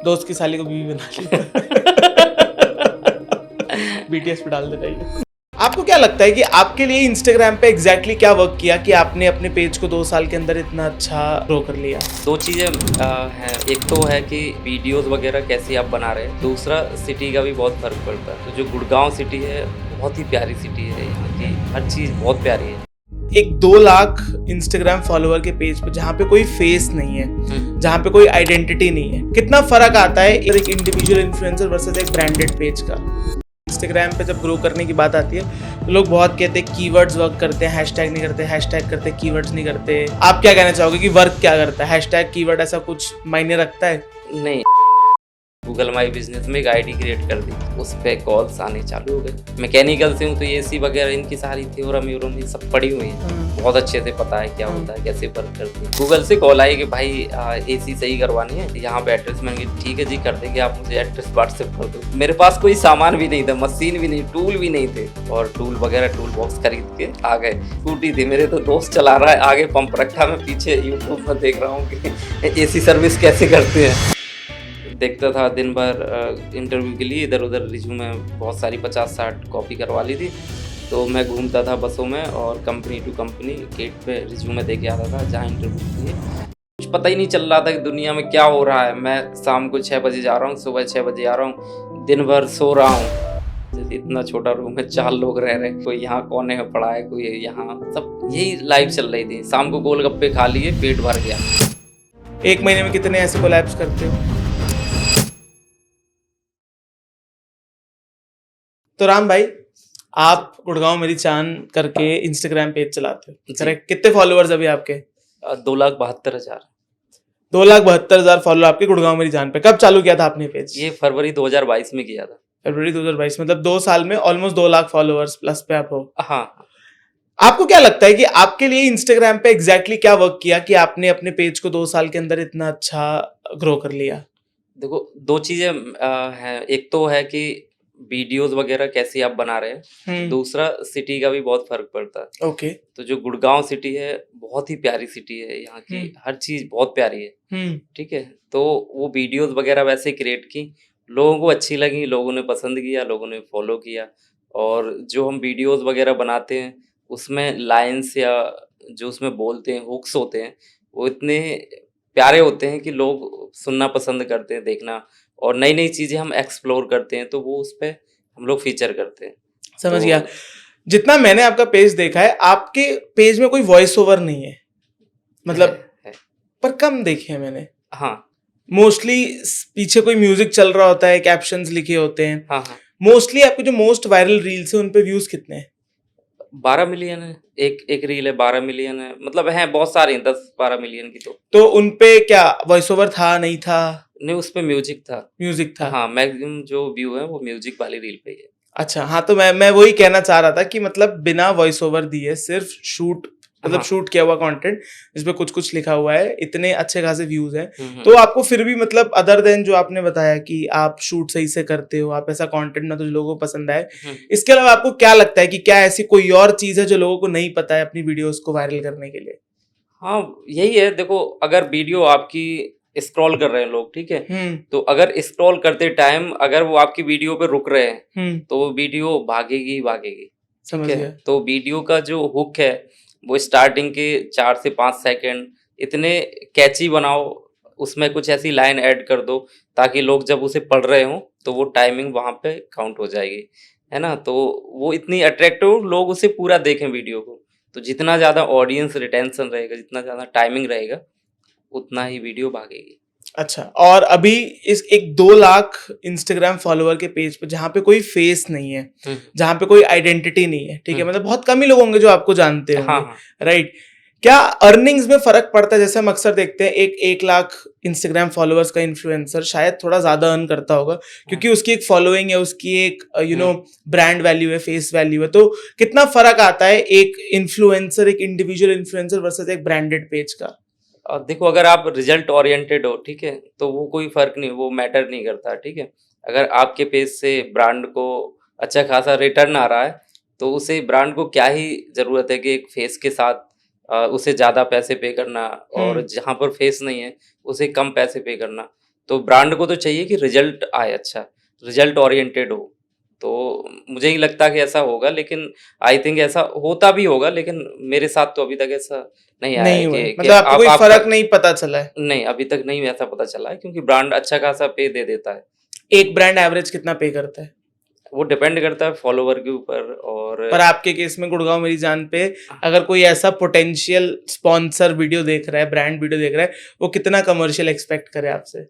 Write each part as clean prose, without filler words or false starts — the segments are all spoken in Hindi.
दोस्त की साली को बीवी बना लिया। बीटीएस पे डाल देना ये। आपको क्या लगता है कि आपके लिए इंस्टाग्राम पे एग्जैक्टली क्या वर्क किया कि आपने अपने पेज को 2 साल के अंदर इतना अच्छा ग्रो कर लिया? दो चीज़ें हैं। एक तो है कि वीडियोस वगैरह कैसे आप बना रहे हैं, दूसरा सिटी का भी बहुत फ़र्क पड़ता है। तो जो गुड़गांव सिटी है बहुत ही प्यारी सिटी है, यहाँ की हर चीज़ बहुत प्यारी है। एक 2 लाख इंस्टाग्राम फॉलोअर के पेज पे जहाँ पे कोई फेस नहीं है, जहाँ पे कोई आइडेंटिटी नहीं है, कितना फर्क आता है एक इंडिविजुअल इन्फ्लुएंसर वर्सेस एक ब्रांडेड पेज का? इंस्टाग्राम पे जब ग्रो करने की बात आती है तो लोग बहुत कहते हैं कीवर्ड्स वर्क करते हैं, हैशटैग नहीं करते, हैशटैग करते कीवर्ड्स नहीं करते। आप क्या कहना चाहोगे कि वर्क क्या करता है? हैशटैग कीवर्ड ऐसा कुछ मायने रखता है? नहीं, गूगल माई बिजनेस में एक आईडी क्रिएट कर दी, उस पर कॉल्स आने चालू हो गए। मैकेनिकल से हूँ तो एसी वगैरह इनकी सारी थ्योरम यूरम ये सब पड़ी हुई है, बहुत अच्छे से पता है क्या होता है, कैसे वर्क करती है। गूगल से कॉल आई कि भाई एसी सही करवानी है, यहाँ पे एड्रेस मैंने ठीक है जी कर देंगे, आप मुझे एड्रेस व्हाट्सएप कर दो। मेरे पास कोई सामान भी नहीं था, मशीन भी नहीं, टूल भी नहीं थे, और टूल वगैरह टूल बॉक्स खरीद के आ गए। स्कूटी थी, मेरे तो दोस्त चला रहा है, आगे पंप रखा, मैं पीछे यूट्यूब पर देख रहा हूँ कि एसी सर्विस कैसे करते हैं। देखता था दिन भर इंटरव्यू के लिए, इधर उधर रिज्यूमे बहुत सारी 50-60 कॉपी करवा ली थी। तो मैं घूमता था बसों में और कंपनी टू कंपनी गेट पे रिज्यूमे दे के आता था जहाँ इंटरव्यू के लिए। कुछ पता ही नहीं चल रहा था कि दुनिया में क्या हो रहा है। मैं शाम को 6 बजे जा रहा हूँ, सुबह 6 बजे आ रहा हूँ, दिन भर सो रहा हूँ। जैसे इतना छोटा रूम है, 4 लोग रह रहे, कोई यहाँ कोने में पड़ा है, कोई यहाँ, सब यही लाइफ चल रही थी। शाम को गोलगप्पे खा लिए, पेट भर गया। 1 महीने में कितने ऐसे कोलैब्स करते हो? तो राम भाई, आप गुड़गांव मेरी चांद करके इंस्टाग्राम पेज चलाते हो, करेक्ट? कितने फॉलोअर्स अभी आपके? 2,72,000। 2,72,000 फॉलोअर आपके गुड़गांव मेरी जान पे। कब चालू किया था आपने पेज? ये फरवरी 2022 में किया था। फरवरी 2022, मतलब 2 साल में ऑलमोस्ट 2 लाख फॉलोअर्स प्लस पे आप हो। हाँ। आपको क्या लगता है कि आपके लिए इंस्टाग्राम पे एग्जैक्टली क्या वर्क किया कि आपने अपने पेज को 2 साल के अंदर इतना अच्छा ग्रो कर लिया? देखो, दो चीजें हैं। एक तो है कि वीडियोस वगैरह कैसे आप बना रहे हैं, दूसरा सिटी का भी बहुत फर्क पड़ता है। ओके। तो जो गुड़गांव सिटी है बहुत ही प्यारी सिटी है, यहाँ की हर चीज बहुत प्यारी है। ठीक है, तो वो वीडियोस वगैरह वैसे क्रिएट की, लोगों को अच्छी लगी, लोगों ने पसंद किया, लोगों ने फॉलो किया। और जो हम वीडियोस वगैरह बनाते हैं उसमें लाइन्स या जो उसमें बोलते हैं, हुक्स होते हैं, वो इतने प्यारे होते हैं कि लोग सुनना पसंद करते हैं, देखना। और नई नई चीज़ें हम एक्सप्लोर करते हैं तो वो उस पे हम लोग फीचर करते हैं। समझ तो गया। जितना मैंने आपका पेज देखा है, आपके पेज में कोई वॉइस ओवर नहीं है, मतलब है। पर कम देखे हैं मैंने। हाँ मोस्टली पीछे कोई म्यूजिक चल रहा होता है, कैप्शंस लिखे होते हैं। हाँ हाँ। मोस्टली आपके जो मोस्ट वायरल रील्स है उन पे व्यूज कितने हैं? 12 मिलियन है, एक रील है, 12 मिलियन है, मतलब है बहुत सारी हैं, 10-12 मिलियन की। तो उन पे क्या वॉइस ओवर था, नहीं था? नहीं, उस पे म्यूजिक था। म्यूजिक था। हाँ, मैक्सिमम जो व्यू है वो म्यूजिक वाली रील पे ही है। अच्छा, हाँ, तो मैं वही कहना चाह रहा था कि मतलब बिना वॉइस ओवर दिए सिर्फ शूट, मतलब हाँ। शूट किया हुआ कंटेंट जिसपे कुछ कुछ लिखा हुआ है, इतने अच्छे खासे व्यूज हैं। हम्म। तो आपको फिर भी मतलब अदर देन जो आपने बताया कि आप शूट सही से करते हो, आप ऐसा कंटेंट ना तो लोगों को पसंद आए, इसके अलावा आपको क्या लगता है कि क्या ऐसी कोई और चीज है जो लोगों को नहीं पता है अपनी वीडियोस को वायरल करने के लिए? हाँ, यही है। देखो, अगर वीडियो आपकी स्क्रॉल कर रहे हैं लोग, ठीक है, तो अगर स्क्रॉल करते टाइम अगर वो आपकी वीडियो पे रुक रहे हैं तो वो वीडियो भागेगी ही भागेगी। समझ ठीक गया। है, तो वीडियो का जो हुक है वो स्टार्टिंग के 4 से 5 सेकंड इतने कैची बनाओ, उसमें कुछ ऐसी लाइन ऐड कर दो ताकि लोग जब उसे पढ़ रहे हों तो वो टाइमिंग वहाँ पे काउंट हो जाएगी, है ना। तो वो इतनी अट्रैक्टिव, लोग उसे पूरा देखें वीडियो को। तो जितना ज़्यादा ऑडियंस रिटेंशन रहेगा, जितना ज़्यादा टाइमिंग रहेगा, उतना ही वीडियो भागेगी। अच्छा, और अभी इस एक 2 लाख इंस्टाग्राम फॉलोअर के पेज पे जहाँ पे कोई फेस नहीं है, जहाँ पे कोई आइडेंटिटी नहीं है, ठीक है, मतलब बहुत कम ही लोग होंगे जो आपको जानते होंगे, हाँ। राइट? क्या अर्निंग्स में फर्क पड़ता है? जैसे हम अक्सर देखते हैं एक लाख इंस्टाग्राम फॉलोअर्स का इन्फ्लुएंसर शायद थोड़ा ज्यादा अर्न करता होगा क्योंकि उसकी एक फॉलोइंग है, उसकी एक ब्रांड वैल्यू है, फेस वैल्यू है। तो कितना फर्क आता है एक इन्फ्लुएंसर, एक इंडिविजुअल इन्फ्लुएंसर वर्सेस एक ब्रांडेड पेज का? देखो, अगर आप रिजल्ट ओरिएंटेड हो, ठीक है, तो वो कोई फर्क नहीं, वो मैटर नहीं करता। ठीक है, अगर आपके पेज से ब्रांड को अच्छा खासा रिटर्न आ रहा है तो उसे ब्रांड को क्या ही जरूरत है कि एक फेस के साथ उसे ज़्यादा पैसे पे करना, और जहाँ पर फेस नहीं है उसे कम पैसे पे करना। तो ब्रांड को तो चाहिए कि रिजल्ट आए, अच्छा रिजल्ट ओरिएंटेड हो। तो मुझे ही लगता है कि ऐसा होगा, लेकिन आई थिंक ऐसा होता भी होगा, लेकिन मेरे साथ तो अभी तक ऐसा नहीं आया है नहीं हुआ है, कि मतलब आपको कोई आपका फर्क नहीं पता चला है? नहीं, अभी तक नहीं ऐसा पता चला है, क्योंकि ब्रांड अच्छा खासा पे दे देता है। एक ब्रांड एवरेज कितना पे करता है? वो डिपेंड करता है फॉलोवर के ऊपर। और पर आपके केस में गुड़गांव मेरी जान पे अगर कोई ऐसा पोटेंशियल स्पॉन्सर वीडियो देख रहा है, ब्रांड वीडियो देख रहा है, वो कितना कमर्शियल एक्सपेक्ट करे आपसे?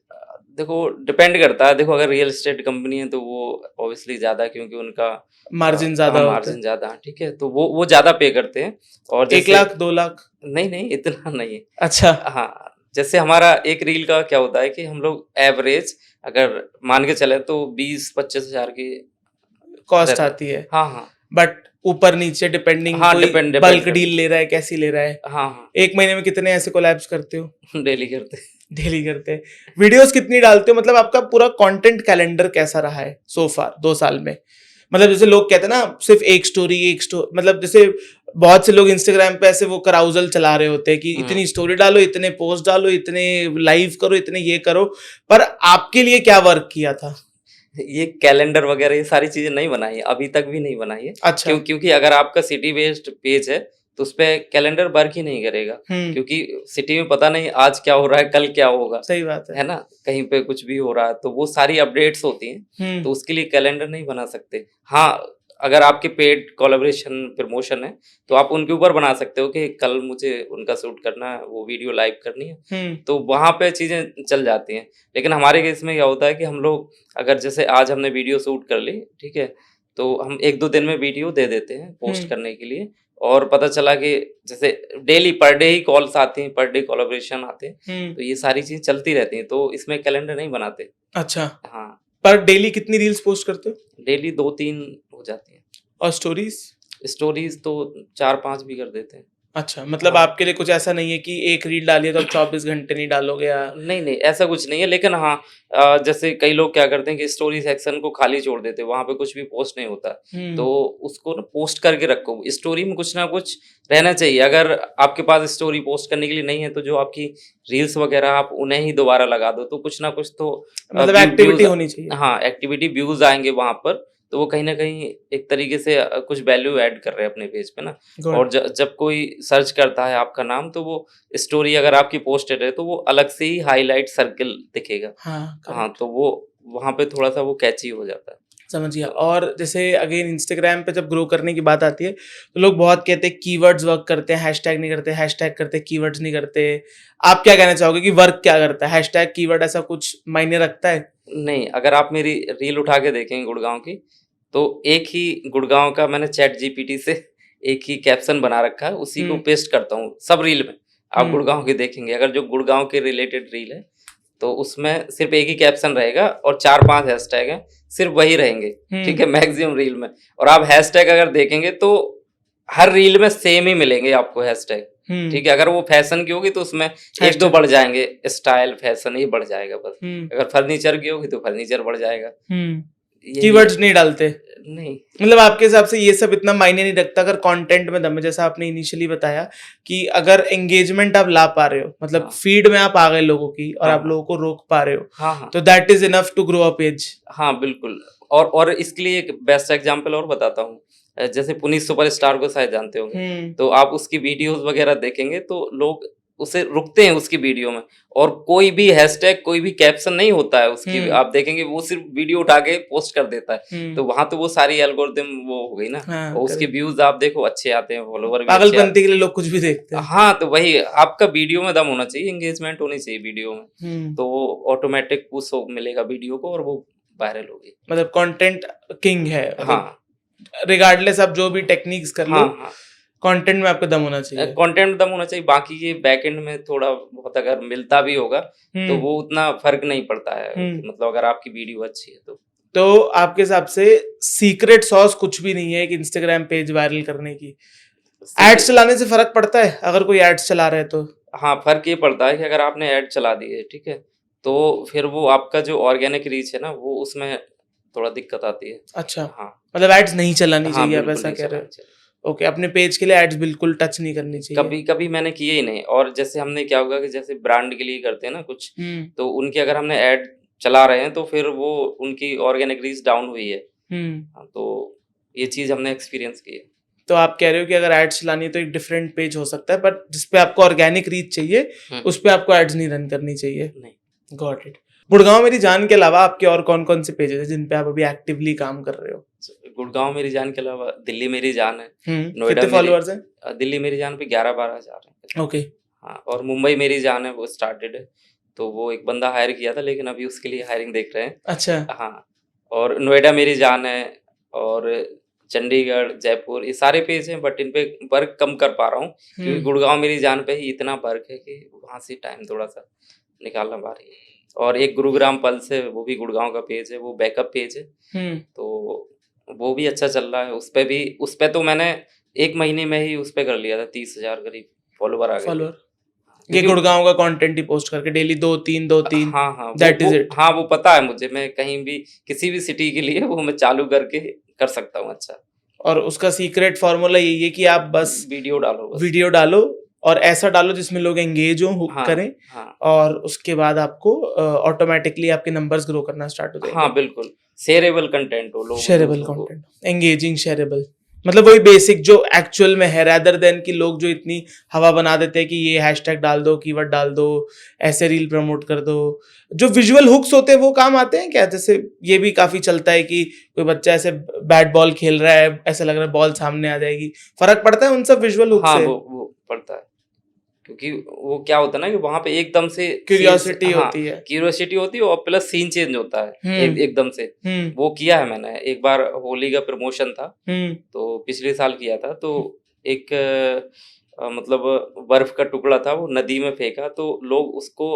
देखो डिपेंड करता है। देखो अगर रियल एस्टेट कंपनी है तो वो ऑब्वियसली ज़्यादा, क्योंकि उनका मार्जिन ज्यादा होता मार्जिन है? ज़्यादा है, ठीक है, तो वो ज़्यादा पे करते हैं। और 1 लाख 2 लाख? नहीं नहीं, इतना नहीं है। अच्छा। हाँ, जैसे हमारा एक रील का क्या होता है कि हम लोग एवरेज अगर मान के चले तो 20-25 हज़ार की कॉस्ट रहता है। आती है, हाँ हाँ बट ऊपर नीचे डिपेंडिंग, हाँ, कोई डिपेंड बल्क करता डील ले रहा है, कैसी ले रहा है? है। हाँ हाँ, एक महीने में कितने ऐसे कोलैब्स करते हो? डेली करते हैं। डेली करते हैं। वीडियोस कितनी डालते हो? मतलब आपका पूरा कंटेंट कैलेंडर कैसा रहा है सो फार 2 साल में? मतलब जैसे लोग कहते हैं ना सिर्फ एक स्टोरी मतलब जैसे बहुत से लोग इंस्टाग्राम पे ऐसे वो कराउजल चला रहे होते हैं कि इतनी स्टोरी डालो, इतने पोस्ट डालो, इतने लाइव करो, इतने ये करो, पर आपके लिए क्या वर्क किया था? ये कैलेंडर वगैरह ये सारी चीजें नहीं बनाई है, अभी तक भी नहीं बनाई है। अच्छा। क्योंकि अगर आपका सिटी बेस्ड पेज है तो उस पे कैलेंडर वर्क ही नहीं करेगा, क्योंकि सिटी में पता नहीं आज क्या हो रहा है, कल क्या होगा। सही बात है ना, कहीं पे कुछ भी हो रहा है तो वो सारी अपडेट्स होती हैं, तो उसके लिए कैलेंडर नहीं बना सकते। हाँ, अगर आपके पेड कोलैबोरेशन प्रमोशन है तो आप उनके ऊपर बना सकते हो कि कल मुझे उनका शूट करना है, वो वीडियो लाइव करनी है, तो वहां पे चीजें चल जाती हैं। लेकिन हमारे केस में क्या होता है कि हम लोग अगर जैसे आज हमने वीडियो शूट कर ली, ठीक है, तो हम 1-2 दिन में वीडियो दे देते हैं पोस्ट करने के लिए। और पता चला कि जैसे daily per day he calls आती हैं, पर डे कोलैबोरेशन आते हैं, तो ये सारी चीजें चलती रहती हैं, तो इसमें कैलेंडर नहीं बनाते। अच्छा। हाँ, पर डेली कितनी रील्स पोस्ट करते हो? डेली 2-3 हो जाती हैं। और स्टोरीज? स्टोरीज तो 4-5 भी कर देते हैं। अच्छा, मतलब हाँ। आपके लिए कुछ ऐसा नहीं है कि एक रील डाली है तो आप 24 घंटे नहीं डालोगे या? नहीं नहीं, ऐसा कुछ नहीं है, लेकिन हाँ जैसे कई लोग क्या करते हैं कि स्टोरी सेक्शन को खाली छोड़ देते हैं, वहां पे कुछ भी पोस्ट नहीं होता, तो उसको ना पोस्ट करके रखो। स्टोरी में कुछ ना कुछ रहना चाहिए। अगर आपके पास स्टोरी पोस्ट करने के लिए नहीं है तो जो आपकी रील्स वगैरह आप उन्हें ही दोबारा लगा दो, तो कुछ ना कुछ तो मतलब एक्टिविटी होनी चाहिए। हाँ, एक्टिविटी व्यूज आएंगे वहां पर, तो वो कहीं ना कहीं एक तरीके से कुछ वैल्यू ऐड कर रहे हैं अपने पेज पे ना। और जब कोई सर्च करता है आपका नाम, तो वो स्टोरी अगर आपकी पोस्टेड है तो वो अलग से ही हाईलाइट सर्कल दिखेगा। हाँ, तो वो वहां पे थोड़ा सा वो कैची हो जाता है। समझ गया। और जैसे अगेन इंस्टाग्राम पे जब ग्रो करने की बात आती है तो लोग बहुत कहते हैं कीवर्ड्स वर्क करते हैं, हैशटैग नहीं करते, हैशटैग करते कीवर्ड्स नहीं करते। आप क्या कहना चाहोगे कि वर्क क्या करता है? हैशटैग कीवर्ड ऐसा कुछ मायने रखता है? नहीं, अगर आप मेरी रील उठा के देखेंगे गुड़गांव की, तो एक ही गुड़गांव का मैंने चैट जीपीटी से एक ही कैप्शन बना रखा है, उसी को पेस्ट करता हूँ सब रील में। आप गुड़गांव की देखेंगे, अगर जो गुड़गांव के रिलेटेड रील है तो उसमें सिर्फ एक ही कैप्शन रहेगा और 4-5 हैशटैग हैं, सिर्फ वही रहेंगे, ठीक है, मैक्सिमम रील में। और आप हैशटैग अगर देखेंगे तो हर रील में सेम ही मिलेंगे आपको हैशटैग, ठीक है। अगर वो फैशन की होगी तो उसमें 1-2 बढ़ जाएंगे, स्टाइल फैशन ही बढ़ जाएगा बस। अगर फर्नीचर की होगी तो फर्नीचर बढ़ जाएगा। कीवर्ड्स नहीं डालते? नहीं, मतलब आपके हिसाब से ये सब इतना मायने नहीं रखता अगर कंटेंट में दम है, जैसा आपने इनिशियली बताया कि अगर एंगेजमेंट आप ला पा रहे हो, मतलब फीड में आप आ गए लोगों की और आप लोगों को रोक पा रहे हो, तो that is enough to grow a page. हाँ बिल्कुल। और इसके लिए एक बेस्ट एग्जांपल और बताता हूँ। जैसे पुनीत सुपरस्टार को शायद जानते होंगे, तो आप उसकी वीडियोस वगैरह देखेंगे तो लोग उसे रुकते हैं उसकी वीडियो में, और कोई भी हैशटैग कोई भी कैप्शन नहीं होता है उसकी। आप देखेंगे वो सिर्फ वीडियो उठा के पोस्ट कर देता है, तो वहां तो वो सारी एल्गोरिदम वो हो गई ना। और उसके व्यूज आप देखो अच्छे आते हैं, फॉलोवर भी पागलपंती के लिए लोग कुछ भी देखते हैं। हाँ, तो वही आपका वीडियो में दम होना चाहिए, एंगेजमेंट होनी चाहिए वीडियो में, तो वो ऑटोमेटिक पुश मिलेगा वीडियो को और वो वायरल होगी। मतलब कंटेंट किंग है। हाँ, रिगार्डलेस आप जो भी टेक्निक्स कर लो, कंटेंट में आपका दम होना चाहिए। कंटेंट में दम होना चाहिए। बाकी ये बैक एंड में थोड़ा बहुत अगर मिलता भी होगा तो वो उतना फर्क नहीं पड़ता है, मतलब अगर आपकी वीडियो अच्छी है तो आपके हिसाब से सीक्रेट सॉस कुछ भी नहीं है एक इंस्टाग्राम पेज वायरल करने की? एड्स चलाने से फर्क पड़ता है अगर कोई एड्स चला रहा है तो? हाँ, फर्क ये पड़ता है कि अगर आपने ऐड चला दी है, ठीक है, तो फिर वो आपका जो ऑर्गेनिक रीच है ना, वो उसमें थोड़ा दिक्कत आती है। अच्छा। हाँ, मतलब एड्स नहीं चलानी चाहिए, आप ऐसा कह रहे हो? ओके, अपने पेज के लिए एड्स बिल्कुल टच नहीं करनी चाहिए। कभी कभी मैंने किए ही नहीं। और जैसे हमने क्या होगा कि जैसे ब्रांड के लिए करते हैं ना कुछ, तो उनके अगर हमने ऐड चला रहे हैं तो फिर वो उनकी ऑर्गेनिक रीच डाउन हुई है। हाँ, तो ये चीज हमने एक्सपीरियंस की है। तो आप कह रहे हो कि अगर एड्स चलानी है तो एक डिफरेंट पेज हो सकता है, बट जिसपे आपको ऑर्गेनिक रीच चाहिए उस पे आपको एड्स नहीं रन करनी चाहिए। नहीं। Got it. गुड़गांव मेरी जान के अलावा आपके और कौन कौन से पेजेस हैं जिन पे आप अभी एक्टिवली काम कर रहे हो? गुड़गांव मेरी जान के अलावा दिल्ली मेरी जान है, कितने फॉलोअर्स हैं? दिल्ली मेरी जान पे 11-12 हजार है। ओके। हाँ, और मुंबई मेरी जान है, वो स्टार्टेड है, तो वो एक बंदा हायर किया था, लेकिन अभी उसके लिए हायरिंग देख रहे हैं। अच्छा। हाँ, और नोएडा मेरी जान है, और चंडीगढ़, जयपुर, ये सारे पेज हैं, बट इन पे वर्क कम कर पा रहा हूँ क्योंकि गुड़गांव मेरी जान पे ही इतना वर्क है कि वहाँ से टाइम थोड़ा सा निकालना पा रही है। और एक गुरुग्राम पल्स है, वो भी गुड़गांव का पेज है, वो बैकअप पेज है, तो वो भी अच्छा चल रहा है। उस पे तो मैंने 1 महीने में ही उस पे कर लिया था, 30,000 करीब फॉलोवर आ गए थे। ये गुड़गांव का कंटेंट ही पोस्ट करके डेली 2-3 हाँ, दैट इज इट। हाँ, वो पता है मुझे, मैं कहीं भी किसी भी सिटी के लिए वो मैं चालू करके कर सकता हूँ। अच्छा, और उसका सीक्रेट फॉर्मूला यही है कि आप बस वीडियो डालो और ऐसा डालो जिसमें लोग एंगेज हो, हुक करें, और उसके बाद आपको ऑटोमेटिकली आपके नंबर्स ग्रो करना स्टार्ट हो जाएंगे। हाँ, बिल्कुल, शेयरेबल कंटेंट हो, शेयरेबल कंटेंट, एंगेजिंग, शेयरेबल, मतलब वही बेसिक जो एक्चुअल में है, रादर देन कि लोग जो इतनी हवा बना देते हैं कि ये हैशटैग डाल दो, कीवर्ड डाल दो, ऐसे रील प्रमोट कर दो। जो विजुअल हुक्स होते हैं वो काम आते हैं क्या? जैसे ये भी काफी चलता है कि कोई बच्चा ऐसे बैट बॉल खेल रहा है, ऐसा लग रहा है बॉल सामने आ जाएगी, फर्क पड़ता है उन सब विजुअल हुक से? वो पड़ता है, क्योंकि वो क्या होता है ना कि वहां पे एकदम से क्यूरियोसिटी होती है, और प्लस सीन चेंज होता है एकदम से। वो किया है मैंने एक बार, होली का प्रमोशन था, तो पिछले साल किया था, तो एक मतलब बर्फ का टुकड़ा था, वो नदी में फेंका, तो लोग उसको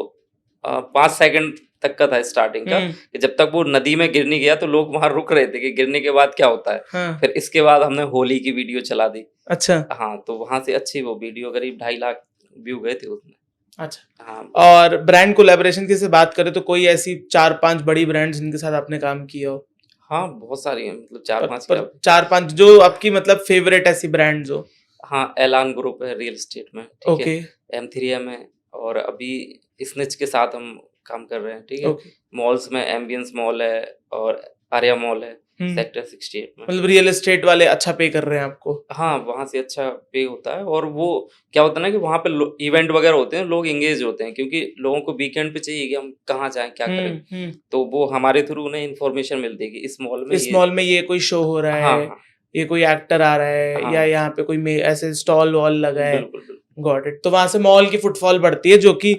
5 सेकंड तक का था स्टार्टिंग का, कि जब तक वो नदी में गिर नहीं गया तो लोग वहां रुक रहे थे कि गिरने के बाद क्या होता है। फिर इसके बाद हमने होली की वीडियो चला दी। अच्छा। हाँ, तो वहां से अच्छी वो वीडियो करीब 2.5 लाख व्यू गए थे उसमें। अच्छा। हाँ, और ब्रांड कोलैबोरेशन की से बात करें तो कोई ऐसी 4-5 बड़ी ब्रांड्स जिनके साथ आपने काम किया हो? हाँ, बहुत सारी हैं, मतलब 4-5 4-5 जो आपकी मतलब फेवरेट ऐसी ब्रांड्स हो? हाँ, एलान ग्रुप है रियल एस्टेट में, ठीक है, M3M है, और अभी स्निच के साथ हम काम कर रहे हैं, ठीक है। मॉल्स में एम्बियंस मॉल है और आर्या मॉल है, सेक्टर 68 में। मतलब रियल एस्टेट वाले अच्छा पे कर रहे हैं आपको? हाँ, वहाँ से अच्छा पे होता है, और वो क्या होता है ना कि वहाँ पे इवेंट वगैरह होते हैं, लोग एंगेज होते हैं, क्योंकि लोगों को वीकेंड पे चाहिए कि हम कहाँ जाएं, क्या करें, तो वो हमारे थ्रू उन्हें इन्फॉर्मेशन मिलती है कि इस मॉल में ये कोई शो हो रहा है, ये कोई एक्टर आ रहा है, या यहाँ पे कोई ऐसे स्टॉल वॉल लगा है। Got it. तो वहां से मॉल की फुटफॉल बढ़ती है, जो कि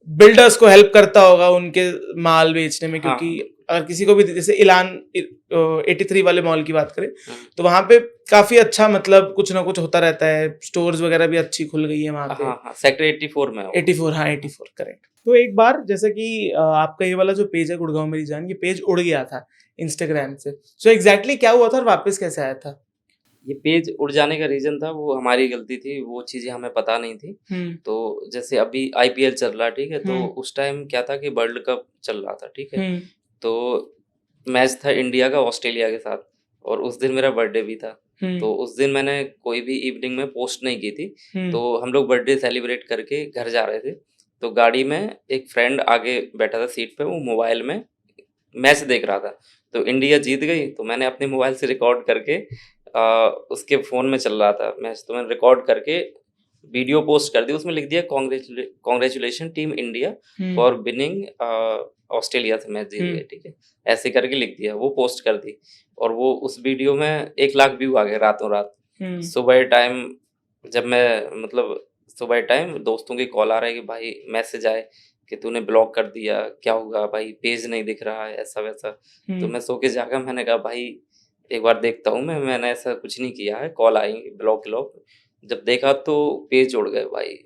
बिल्डर्स को हेल्प करता होगा उनके माल बेचने में, क्योंकि अगर किसी को भी, जैसे इलान 83 वाले मॉल की बात करें तो वहां पे काफी अच्छा, मतलब कुछ ना कुछ होता रहता है, स्टोर्स वगैरह भी अच्छी खुल गई है वहां पे। सेक्टर 84 में 84, हाँ 84, करेक्ट। तो एक बार जैसे कि आपका ये वाला जो पेज है गुड़गांव मेरी जान, ये पेज उड़ गया था इंस्टाग्राम से, सो एग्जैक्टली क्या हुआ था और वापस कैसे आया था? ये पेज उड़ जाने का रीजन था, वो हमारी गलती थी, वो चीजें हमें पता नहीं थी। तो जैसे अभी IPL चल रहा, ठीक है, तो उस टाइम क्या था कि वर्ल्ड कप चल रहा था, ठीक है, तो मैच था इंडिया का ऑस्ट्रेलिया के साथ, और उस दिन मेरा बर्थडे भी था। तो उस दिन मैंने कोई भी इवनिंग में पोस्ट नहीं की थी। तो हम लोग बर्थडे सेलिब्रेट करके घर जा रहे थे, तो गाड़ी में एक फ्रेंड आगे बैठा था सीट पे, वो मोबाइल में मैच देख रहा था, तो इंडिया जीत गई, तो मैंने अपने मोबाइल से रिकॉर्ड करके उसके फ़ोन में चल रहा था मैच, तो मैंने रिकॉर्ड करके वीडियो पोस्ट कर दी, उसमें लिख दिया congratulation team India for winning Australia से मैच जीत गए, ठीक है, ऐसे करके लिख दिया, वो पोस्ट कर दी, और वो उस वीडियो में 1 लाख व्यू आ गए रातों रात। सुबह टाइम जब मैं मतलब सुबह टाइम दोस्तों के कॉल आ रहा है कि भाई मैसेज आए कि तूने ब्लॉक कर दिया, क्या होगा भाई, पेज नहीं दिख रहा है, ऐसा वैसा। तो मैं सो के जागा, मैंने कहा भाई एक बार देखता हूँ मैंने ऐसा कुछ नहीं किया है, कॉल आई ब्लॉक। जब देखा तो पेज उड़ गए भाई,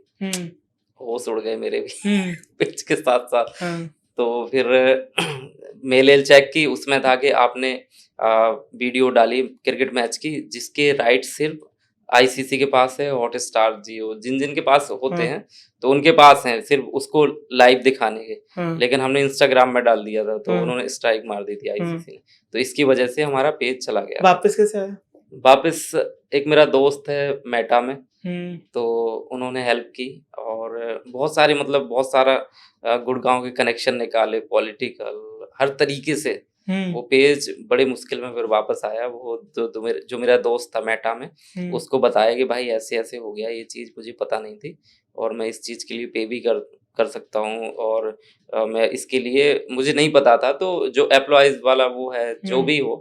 होश उड़ गए मेरे भी पेज के साथ साथ। तो फिर मेल चेक की, उसमें था कि आपने वीडियो डाली क्रिकेट मैच की जिसके राइट सिर्फ ICC के पास है, हॉटस्टार, जियो, जिन के पास होते हैं तो उनके पास हैं सिर्फ उसको लाइव दिखाने के, लेकिन हमने इंस्टाग्राम में डाल दिया था, तो उन्होंने स्ट्राइक मार दी थी ICC ने, तो इसकी वजह से हमारा पेज चला गया। वापस कैसे आया? वापस एक मेरा दोस्त है मेटा में, हम्म तो उन्होंने हेल्प की और बहुत सारे मतलब बहुत सारा गुड़गांव के कनेक्शन निकाले, पॉलिटिकल हर तरीके से। वो पेज बड़े मुश्किल में फिर वापस आया। वो जो मेरा दोस्त था मेटा में, उसको बताया कि भाई ऐसे ऐसे हो गया, ये चीज़ मुझे पता नहीं थी और मैं इस चीज़ के लिए पे भी कर सकता हूँ और मैं इसके लिए मुझे नहीं पता था। तो जो एम्प्लॉयज़ वाला वो है, जो भी हो,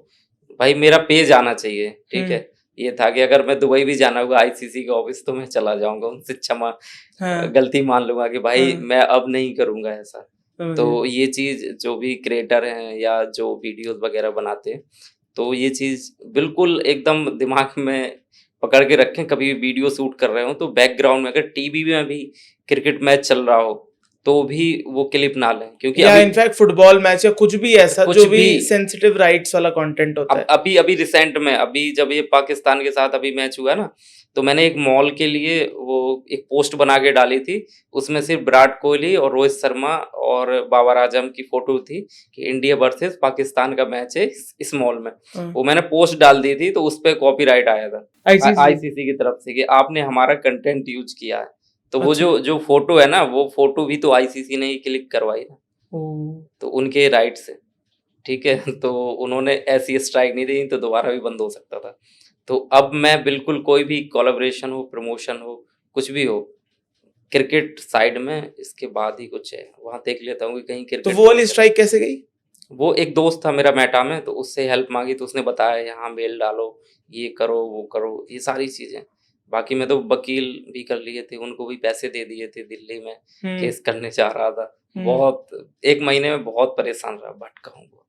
भाई मेरा पेज आना चाहिए, ठीक है? ये था कि अगर मैं दुबई भी जाना होगा आईसीसी का ऑफिस, तो मैं चला जाऊँगा, उनसे क्षमा हाँ गलती मान लूँगा कि भाई हाँ मैं अब नहीं करूँगा ऐसा। समझ तो गया। ये चीज़ जो भी क्रिएटर हैं या जो वीडियोज़ वगैरह बनाते हैं, तो ये चीज़ बिल्कुल एकदम दिमाग में पकड़ के रखें। कभी भी वीडियो शूट कर रहे हो तो बैकग्राउंड में अगर टीवी में भी क्रिकेट मैच चल रहा हो, तो भी वो क्लिप ना लें, क्योंकि या अभी इनफैक्ट फुटबॉल मैच या कुछ भी ऐसा कुछ जो भी भी सेंसिटिव राइट्स वाला कंटेंट होता है। अभी अभी रिसेंट में अभी जब ये पाकिस्तान के साथ अभी मैच हुआ ना, तो मैंने एक मॉल के लिए वो एक पोस्ट बना के डाली थी। उसमें सिर्फ विराट कोहली और रोहित शर्मा और बाबर आजम की फोटो थी कि इंडिया वर्सेस पाकिस्तान का मैच है इस मॉल में। हाँ, वो मैंने पोस्ट डाल दी थी, तो उस पर कॉपीराइट आया था आईसीसी। आईसीसी की तरफ से कि आपने हमारा कंटेंट यूज किया है। तो वो अच्छा। जो फोटो है ना, वो फोटो भी तो आईसीसी ने ही क्लिक करवाई ना, ओ तो उनके राइट से, ठीक है। तो उन्होंने ऐसी स्ट्राइक नहीं दी तो दोबारा भी बंद हो सकता था। तो अब मैं बिल्कुल कोई भी कोलैबोरेशन हो, प्रमोशन हो, कुछ भी हो, क्रिकेट साइड में इसके बाद ही कुछ है, वहाँ देख लेता हूँ कि कहीं तो क्रिकेट वो वाली स्ट्राइक कैसे गई? वो एक दोस्त था मेरा मेटा में, तो उससे हेल्प मांगी तो उसने बताया यहाँ मेल डालो, ये करो, वो करो, ये सारी चीज़ें। बाकी मैं तो वकील भी कर लिए थे, उनको भी पैसे दे दिए थे, दिल्ली में हम्म केस करने जा रहा था। हम्म बहुत 1 महीने में बहुत परेशान रहा, भटका हूँ बहुत।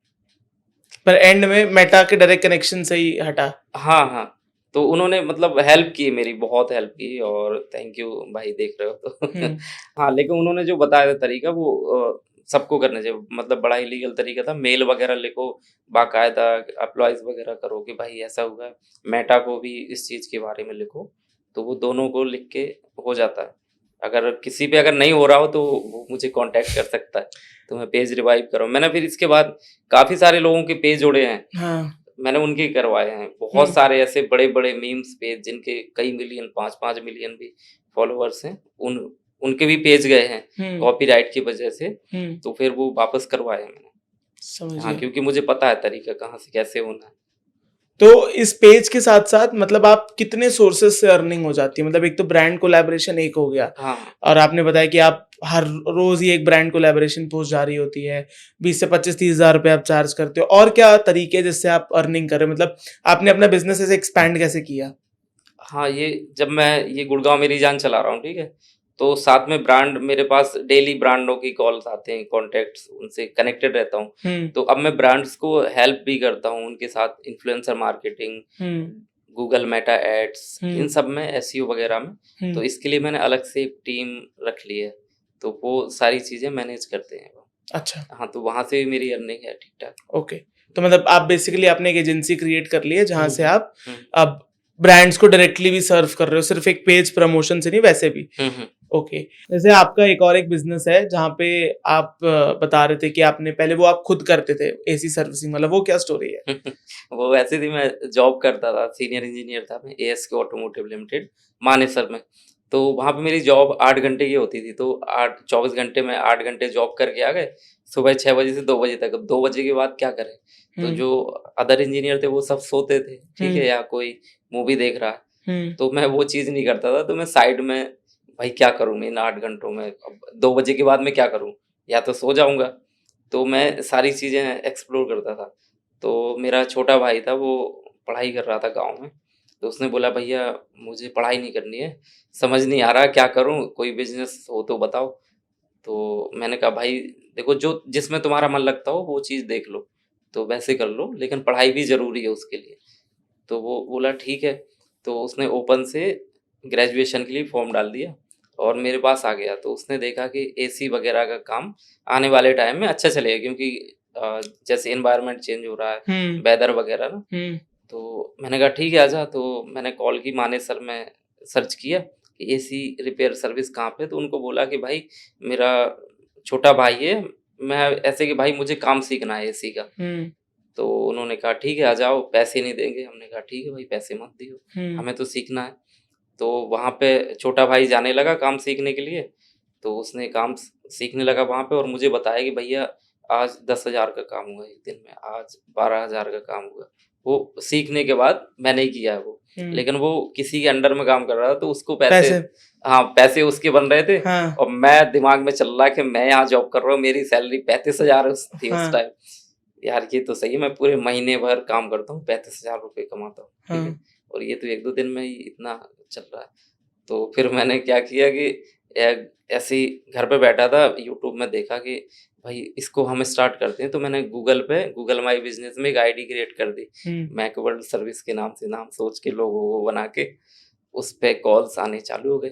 पर एंड में मेटा के डायरेक्ट कनेक्शन से ही हटा। हाँ, हाँ। तो उन्होंने मतलब हेल्प की मेरी, बहुत हेल्प की और थैंक यू भाई, देख रहे हो तो। हम्म हाँ, लेकिन उन्होंने जो बताया था तरीका वो सबको करना चाहिए, मतलब बड़ा ही लीगल तरीका था। मेल वगैरह लिखो, बाकायदा एप्लॉइज़ वगैरह करो कि भाई ऐसा हुआ है। मेटा को भी इस चीज़ के बारे में लिखो, तो वो दोनों को लिख के हो जाता है। अगर किसी पे अगर नहीं हो रहा हो तो वो मुझे कॉन्टैक्ट कर सकता है, तो मैं पेज रिवाइव करूँ। मैंने फिर इसके बाद काफ़ी सारे लोगों के पेज जोड़े हैं। हाँ मैंने उनके करवाए हैं। बहुत हम्म सारे ऐसे बड़े-बड़े मीम्स पेज जिनके कई मिलियन 5-5 मिलियन भी फॉलोअर्स हैं, उनके भी पेज गए हैं हम्म कॉपीराइट की वजह से, हम्म तो फिर वो वापस करवाए हैं मैंने। समझ हाँ, गया। क्योंकि मुझे पता है तरीका कहाँ से कैसे होना है। तो इस पेज के साथ साथ मतलब आप कितने सोर्सेस से अर्निंग हो जाती है? मतलब एक तो ब्रांड कोलैबोरेशन एक हो गया, हाँ, और आपने बताया कि आप हर रोज ही एक ब्रांड कोलैबोरेशन पोस्ट जारी होती है, 20 से 25-30 हज़ार रुपए आप चार्ज करते हो, और क्या तरीके हैं जिससे आप अर्निंग कर रहे हो? मतलब आपने अपना बिजनेस ऐसे एक्सपैंड कैसे किया? हाँ, ये जब मैं ये गुड़गाँव मेरी जान चला रहा हूँ, ठीक है? तो साथ में ब्रांड मेरे पास डेली ब्रांडों की कॉल्स आते हैं, कॉन्टैक्ट्स, उनसे कनेक्टेड रहता हूँ। हम्म तो अब मैं ब्रांड्स को हेल्प भी करता हूँ, उनके साथ इन्फ्लुएंसर मार्केटिंग, हम्म गूगल मेटा एड्स, इन हम्म सब में एसईओ वगैरह में। तो हम्म इसके लिए मैंने अलग से एक टीम रख ली है, तो वो सारी चीज़ें मैनेज करते हैं वो। अच्छा हाँ, तो वहाँ से भी मेरी अर्निंग है ठीक-ठाक। ओके। तो मतलब आप बेसिकली आपने एक एजेंसी क्रिएट कर ली है जहां से आप हुँ। अब ब्रांड्स को डायरेक्टली भी सर्व कर रहे हो, सिर्फ एक पेज प्रमोशन से नहीं, वैसे भी। हुँ। ओके। जैसे आपका एक और एक बिजनेस है जहाँ पे आप बता रहे थे कि आपने पहले वो आप खुद करते थे, एसी सर्विसिंग वाला, वो क्या स्टोरी है? वो वैसे थी, मैं जॉब करता था, सीनियर इंजीनियर था मैं एएसके ऑटोमोटिव लिमिटेड, मानेसर में। तो वहाँ पे मेरी जॉब 8 घंटे की होती थी, तो 24 घंटे में 8 घंटे जॉब करके आ गए, सुबह 6 बजे से 2 बजे तक। अब 2 बजे के बाद क्या करें? तो हम्म जो अदर इंजीनियर थे वो सब सोते थे, ठीक है? हम्म या कोई मूवी देख रहा है। हम्म तो मैं वो चीज़ नहीं करता था, तो मैं साइड में, भाई क्या करूँ मैं इन 8 घंटों में? अब 2 बजे के बाद मैं क्या करूँ? या तो सो जाऊँगा। तो मैं सारी चीज़ें एक्सप्लोर करता था। तो मेरा छोटा भाई था, वो पढ़ाई कर रहा था गाँव में। तो उसने बोला, भैया मुझे पढ़ाई नहीं करनी है, समझ नहीं आ रहा क्या करूँ? कोई बिज़नेस हो तो बताओ। तो मैंने कहा, भाई देखो, जो जिसमें तुम्हारा मन लगता हो वो चीज़ देख लो, तो वैसे कर लो, लेकिन पढ़ाई भी ज़रूरी है उसके लिए। तो वो बोला ठीक है। तो उसने ओपन से ग्रेजुएशन के लिए फॉर्म डाल दिया और मेरे पास आ गया। तो उसने देखा कि एसी वगैरह का काम आने वाले टाइम में अच्छा चलेगा, क्योंकि जैसे एनवायरनमेंट चेंज हो रहा है, वेदर वगैरह ना। हम्म तो मैंने कहा ठीक है, आजा। तो मैंने कॉल की, मानेसर में सर्च किया कि एसी रिपेयर सर्विस कहाँ पे है। तो उनको बोला कि भाई मेरा छोटा भाई है, मैं ऐसे कि भाई मुझे काम सीखना है एसी का। हम्म तो उन्होंने कहा ठीक है आ जाओ, पैसे नहीं देंगे। हमने कहा ठीक है भाई, पैसे मत दियो, हमें तो सीखना है। तो वहाँ पे छोटा भाई जाने लगा काम सीखने के लिए, तो उसने काम सीखने लगा वहाँ पे और मुझे बताया कि भैया आज 10,000 का काम हुआ एक दिन में, आज 12,000 का काम हुआ। वो सीखने के बाद मैंने ही किया है वो, लेकिन वो किसी के अंडर में काम कर रहा था तो उसको पैसे हाँ पैसे उसके बन रहे थे। हाँ। और मैं दिमाग में चल रहा है कि मैं यहाँ जॉब कर रहा हूँ, मेरी सैलरी 35,000 थी हाँ। उस टाइम। यार ये तो सही है, मैं पूरे महीने भर काम करता हूँ, 35,000 रुपये कमाता हूँ, ठीक है, और ये तो 1-2 दिन में ही इतना चल रहा है। तो फिर मैंने क्या किया कि ऐसे ही घर पे बैठा था, यूट्यूब में देखा कि भाई इसको हम स्टार्ट करते हैं। तो मैंने गूगल माई बिजनेस में एक आईडी क्रिएट कर दी, मैक वर्ल्ड सर्विस के नाम से, नाम सोच के लोगो वो बना के उस पे कॉल्स आने चालू हो गए।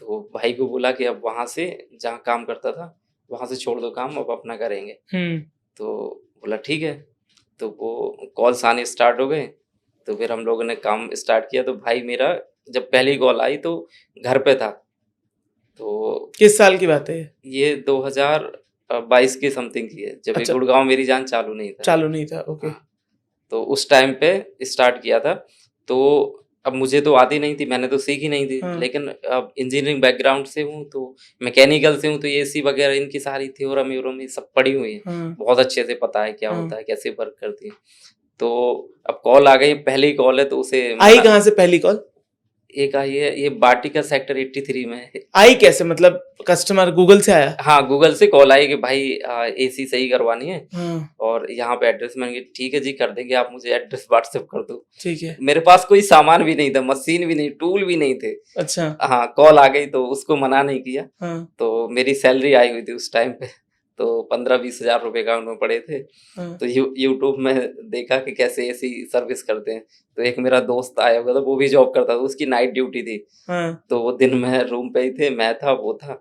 तो भाई को बोला कि अब वहाँ से जहाँ काम करता था वहाँ से छोड़ दो काम, अब अपना करेंगे। तो बोला ठीक है, तो वो कॉल्स आने स्टार्ट हो गए। तो फिर हम लोगों ने काम स्टार्ट किया। तो भाई मेरा जब पहली कॉल आई तो घर पे था। तो किस साल की बात है ये 2022 के समथिंग की है, जब अच्छा। गुड़गांव मेरी जान चालू नहीं था। ओके। हाँ, तो उस टाइम पे स्टार्ट किया था। तो अब मुझे तो आती नहीं थी, मैंने तो सीखी नहीं थी। लेकिन अब इंजीनियरिंग बैकग्राउंड से हूँ, तो मैकेनिकल से हूँ, तो एसी वगैरह इनकी सारी थ्योरम सब पड़ी हुई है, बहुत अच्छे से पता है क्या होता है, कैसे वर्क करती है। तो अब कॉल आ गई, पहली कॉल है तो उसे आई कहाँ से पहली कॉल? एक आई है, ये बाटिका सेक्टर 83 में। आई कैसे, मतलब कस्टमर गूगल से आया? हाँ, गूगल से कॉल आई कि भाई एसी सही करवानी है और यहाँ पे एड्रेस। मैंने कहा ठीक है जी कर देंगे, आप मुझे एड्रेस व्हाट्सएप कर दो। ठीक है। मेरे पास कोई सामान भी नहीं था, मशीन भी नहीं, टूल भी नहीं थे। अच्छा। हाँ, कॉल आ गई तो उसको मना नहीं किया। तो मेरी सैलरी आई हुई थी उस टाइम पे, तो 15-20 हजार रुपए अकाउंट में पड़े थे। तो यूट्यूब में देखा कि कैसे ऐसी सर्विस करते हैं। तो एक मेरा दोस्त आया हुआ था, वो भी जॉब करता था, उसकी नाइट ड्यूटी थी। तो वो दिन में रूम पे ही थे, मैं था वो था।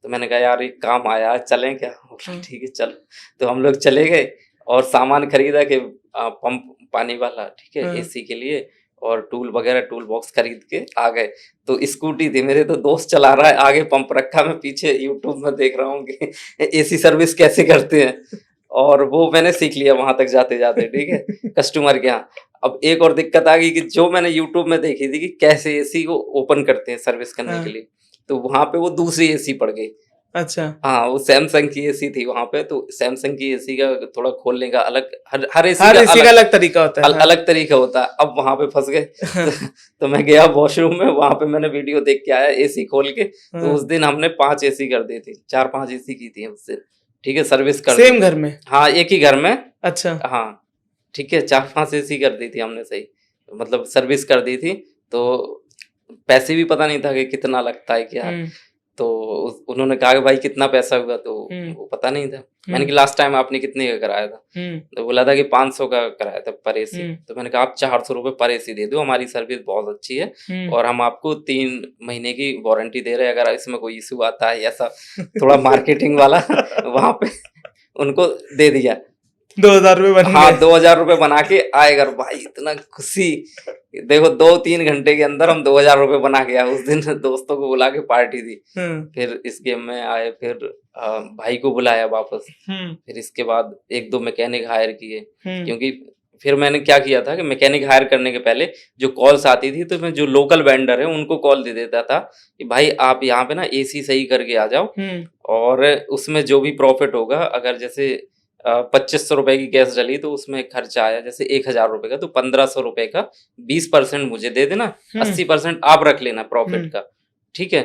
तो मैंने कहा यार एक काम आया, चलें क्या? ठीक है चल। तो हम लोग चले गए और सामान खरीदा कि पंप पानी वाला, ठीक है, एसी के लिए, और टूल वगैरह, टूल बॉक्स खरीद के आ गए। तो स्कूटी थी मेरे, तो दोस्त चला रहा है, आगे पंप रखा, मैं पीछे यूट्यूब में देख रहा हूँ कि एसी सर्विस कैसे करते हैं, और वो मैंने सीख लिया वहां तक जाते जाते, ठीक है, कस्टमर के यहाँ। अब एक और दिक्कत आ गई कि जो मैंने यूट्यूब में देखी थी कि कैसे एसी को ओपन करते हैं सर्विस करने के लिए, तो वहां पे वो दूसरी एसी पड़ गई। अच्छा। हाँ, वो सैमसंग की एसी थी वहां पे। तो सैमसंग की एसी का थोड़ा खोलने का अलग, हर एसी का अलग तरीका होता है, अलग तरीका होता है। अब वहां पे फंस गए। तो मैं गया वॉशरूम में, वहां पे मैंने वीडियो देख के आया एसी खोल के। तो उस दिन हमने 5 एसी कर दी थी, 4-5 एसी की थी उस दिन, ठीक है, सर्विस कर सेम घर में? हाँ, एक ही घर में। अच्छा। हाँ ठीक है, 4-5 एसी कर दी थी हमने, सही मतलब सर्विस कर दी थी। तो पैसे भी पता नहीं था कि कितना लगता है क्या। तो उन्होंने कहा कि भाई कितना पैसा हुआ, तो वो पता नहीं था। मैंने कहा लास्ट टाइम आपने कितने का कराया था? तो बोला था कि 500 का कराया था पर एसी। तो मैंने कहा आप 400 रुपए पर एसी दे दो, हमारी सर्विस बहुत अच्छी है और हम आपको 3 महीने की वारंटी दे रहे हैं, अगर इसमें कोई इशू आता है ऐसा, थोड़ा मार्केटिंग वाला वहां पे उनको दे दिया। 2,000 रुपए बन गए। हाँ, 2,000 रुपए बना के आए घर। भाई इतना खुशी, देखो 2-3 घंटे के अंदर हम 2,000 रुपए बना के आए। उस दिन दोस्तों को बुला के पार्टी दी। फिर इस गेम में आए, फिर भाई को बुलाया वापस। फिर इसके बाद 1-2 मैकेनिक हायर किए, क्योंकि फिर मैंने क्या किया था कि मैकेनिक हायर करने के पहले जो कॉल्स आती थी, तो मैं जो लोकल वेंडर है उनको कॉल दे देता था कि भाई आप यहाँ पे ना एसी सही करके आ जाओ, और उसमें जो भी प्रॉफिट होगा, अगर जैसे 2500 रुपए की गैस डली तो उसमें खर्चा आया जैसे 1,000 रुपए का, तो 1,500 रुपए का 20% मुझे दे देना, 80% आप रख लेना प्रॉफिट का, ठीक है।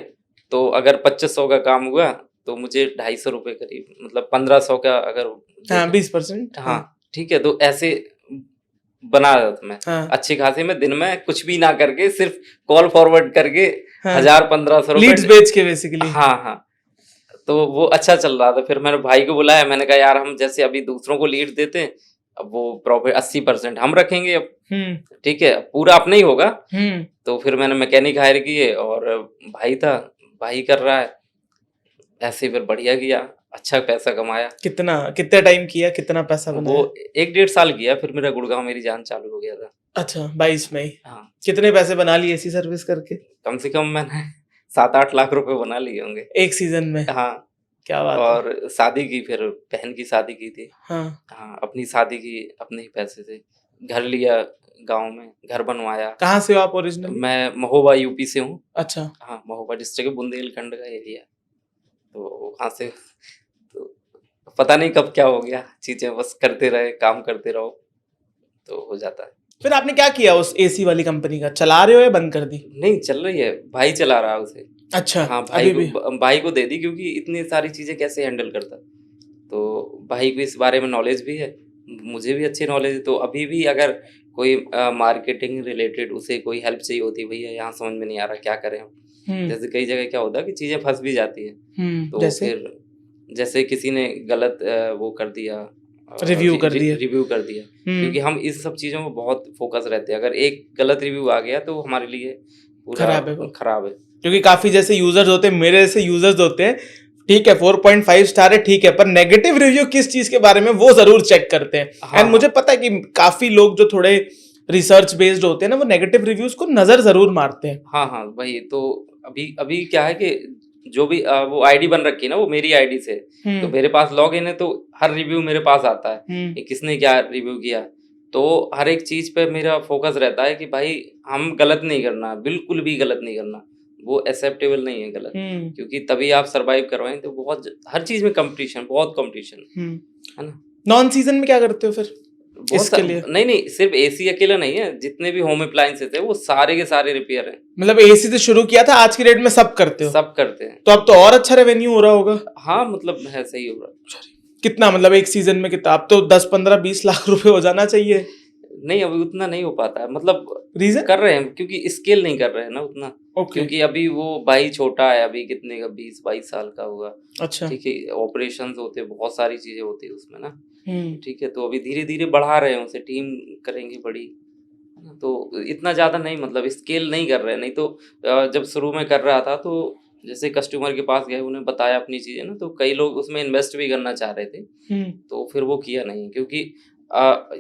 तो अगर 2500 का काम हुआ तो मुझे 250 रुपए करीब, मतलब 1500 का अगर 20%। हाँ ठीक है, तो ऐसे बना रहा था मैं। अच्छी खासी में दिन में कुछ भी ना करके, सिर्फ कॉल फॉरवर्ड करके 1,000-1,500 रुपए लीड्स बेच के बेसिकली। हाँ, तो वो अच्छा चल रहा था। फिर मैंने भाई को बुलाया, मैंने कहा यार हम जैसे अभी दूसरों को लीड देते हैं, अब वो प्रॉफिट 80% हम रखेंगे अब, ठीक है, पूरा अपना ही होगा। तो फिर मैंने मैकेनिक हायर किए और भाई था, भाई कर रहा है ऐसे। फिर बढ़िया किया, अच्छा पैसा कमाया। कितना टाइम किया, कितना पैसा बनाया? वो 1-1.5 साल किया, फिर मेरा गुड़गांव मेरी जान चालू हो गया था। अच्छा, 22 में? हाँ। कितने पैसे बना लिए ऐसी सर्विस करके? कम से कम मैंने 7-8 लाख रुपए बना लिए होंगे एक सीजन में। हाँ, क्या बात है। और शादी की, फिर बहन की शादी की थी। हाँ हाँ, अपनी शादी की अपने ही पैसे से। घर लिया गाँव में, घर बनवाया। कहाँ से हो आप ओरिजिनली? मैं महोबा यूपी से हूँ। अच्छा। हाँ, महोबा डिस्ट्रिक्ट बुंदेलखंड का एरिया। तो वहाँ से तो पता नहीं कब क्या हो गया, चीज़ें बस करते रहे, काम करते रहो तो हो जाता है। फिर आपने क्या किया उस एसी वाली कंपनी का? चला रहे हो या बंद कर दी? नहीं चल रही है, भाई चला रहा है उसे। अच्छा, हाँ, अभी भी? भाई को दे दी, क्योंकि इतनी सारी चीज़ें कैसे हैंडल करता। तो भाई को इस बारे में नॉलेज भी है, मुझे भी अच्छी नॉलेज है। तो अभी भी अगर कोई मार्केटिंग रिलेटेड उसे कोई हेल्प चाहिए होती है, भैया यहाँ समझ में नहीं आ रहा क्या करें हम। जैसे कई जगह क्या होता है कि चीज़ें फंस भी जाती हैं। तो जैसे? फिर जैसे किसी ने गलत वो कर दिया, रिव्यू कर दिया। रिव्यू कर दिया। क्योंकि हम इस सब चीज़ों में बहुत फोकस रहते हैं। अगर एक गलत रिव्यू आ गया तो हमारे लिए पूरा खराब है वो। खराब है। क्योंकि काफी जैसे यूजर्स होते हैं, मेरे जैसे यूजर्स होते हैं, ठीक है 4.5 स्टार है, ठीक है, पर नेगेटिव रिव्यू किस चीज के बारे में वो जरूर चेक करते हैं। हाँ, एंड मुझे पता है कि काफी लोग जो थोड़े रिसर्च बेस्ड होते हैं ना, वो नेगेटिव रिव्यूज को नजर जरूर मारते हैं। हाँ, हाँ, वही तो। अभी अभी क्या है कि जो भी वो आईडी बन रखी है ना, वो मेरी आईडी से। तो मेरे पास लॉगिन है, तो हर रिव्यू मेरे पास आता है कि किसने क्या रिव्यू किया। तो हर एक चीज पे मेरा फोकस रहता है कि भाई हम गलत नहीं करना, बिल्कुल भी गलत नहीं करना। वो एक्सेप्टेबल नहीं है गलत। क्योंकि तभी आप सरवाइव करवाएं। तो बहुत हर चीज में कंपटीशन, बहुत कंपटीशन है ना। नॉन सीजन में क्या करते हो फिर बहुत इसके लिए? नहीं, सिर्फ एसी अकेला नहीं है, जितने भी होम अप्लायंसेस है वो सारे के सारे रिपेयर हैं। मतलब एसी से शुरू किया था, आज की डेट में सब करते हो? सब करते हैं। तो अब तो और अच्छा रेवेन्यू हो रहा होगा। हाँ, मतलब है, सही हो रहा। कितना, मतलब एक सीजन में कितना? अब तो 10-15-20 लाख रुपए हो जाना चाहिए। नहीं, अभी उतना नहीं हो पाता है, मतलब रीजन? कर रहे हैं क्योंकि स्केल नहीं कर रहे हैं ना उतना। ओके। क्योंकि अभी वो भाई छोटा है, अभी कितने का 20-22 साल का हुआ। अच्छा। ठीक है, ऑपरेशंस होते हैं, बहुत सारी चीजें होती है उसमें ना। ठीक है, तो अभी धीरे धीरे बढ़ा रहे हैं उसे, टीम करेंगे बड़ी, है ना। तो इतना ज्यादा नहीं, मतलब स्केल नहीं कर रहे हैं। नहीं तो जब शुरू में कर रहा था तो जैसे कस्टमर के पास गए, उन्हें बताया अपनी चीजें ना, तो कई लोग उसमें इन्वेस्ट भी करना चाह रहे थे। तो फिर वो किया नहीं, क्योंकि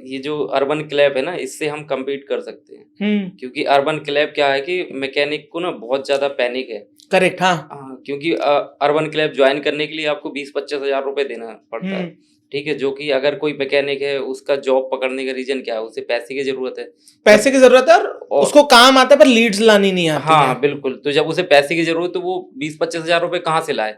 ये जो अर्बन क्लैब है ना, इससे हम कम्पीट कर सकते हैं। क्योंकि अर्बन क्लैब क्या है कि मैकेनिक को ना बहुत ज्यादा पैनिक है। करेक्ट। हाँ। क्योंकि अर्बन क्लैब ज्वाइन करने के लिए आपको 20-25 हजार रुपए देना पड़ता है। ठीक है, जो कि अगर कोई मैकेनिक है, उसका जॉब पकड़ने का रीजन क्या है, उसे पैसे की जरूरत है। पैसे की जरूरत है, और उसको काम आता है पर लीड्स लानी नहीं आती है। हाँ, बिल्कुल। तो जब उसे पैसे की जरूरत, तो वो 20-25 हजार रुपए कहाँ से लाए।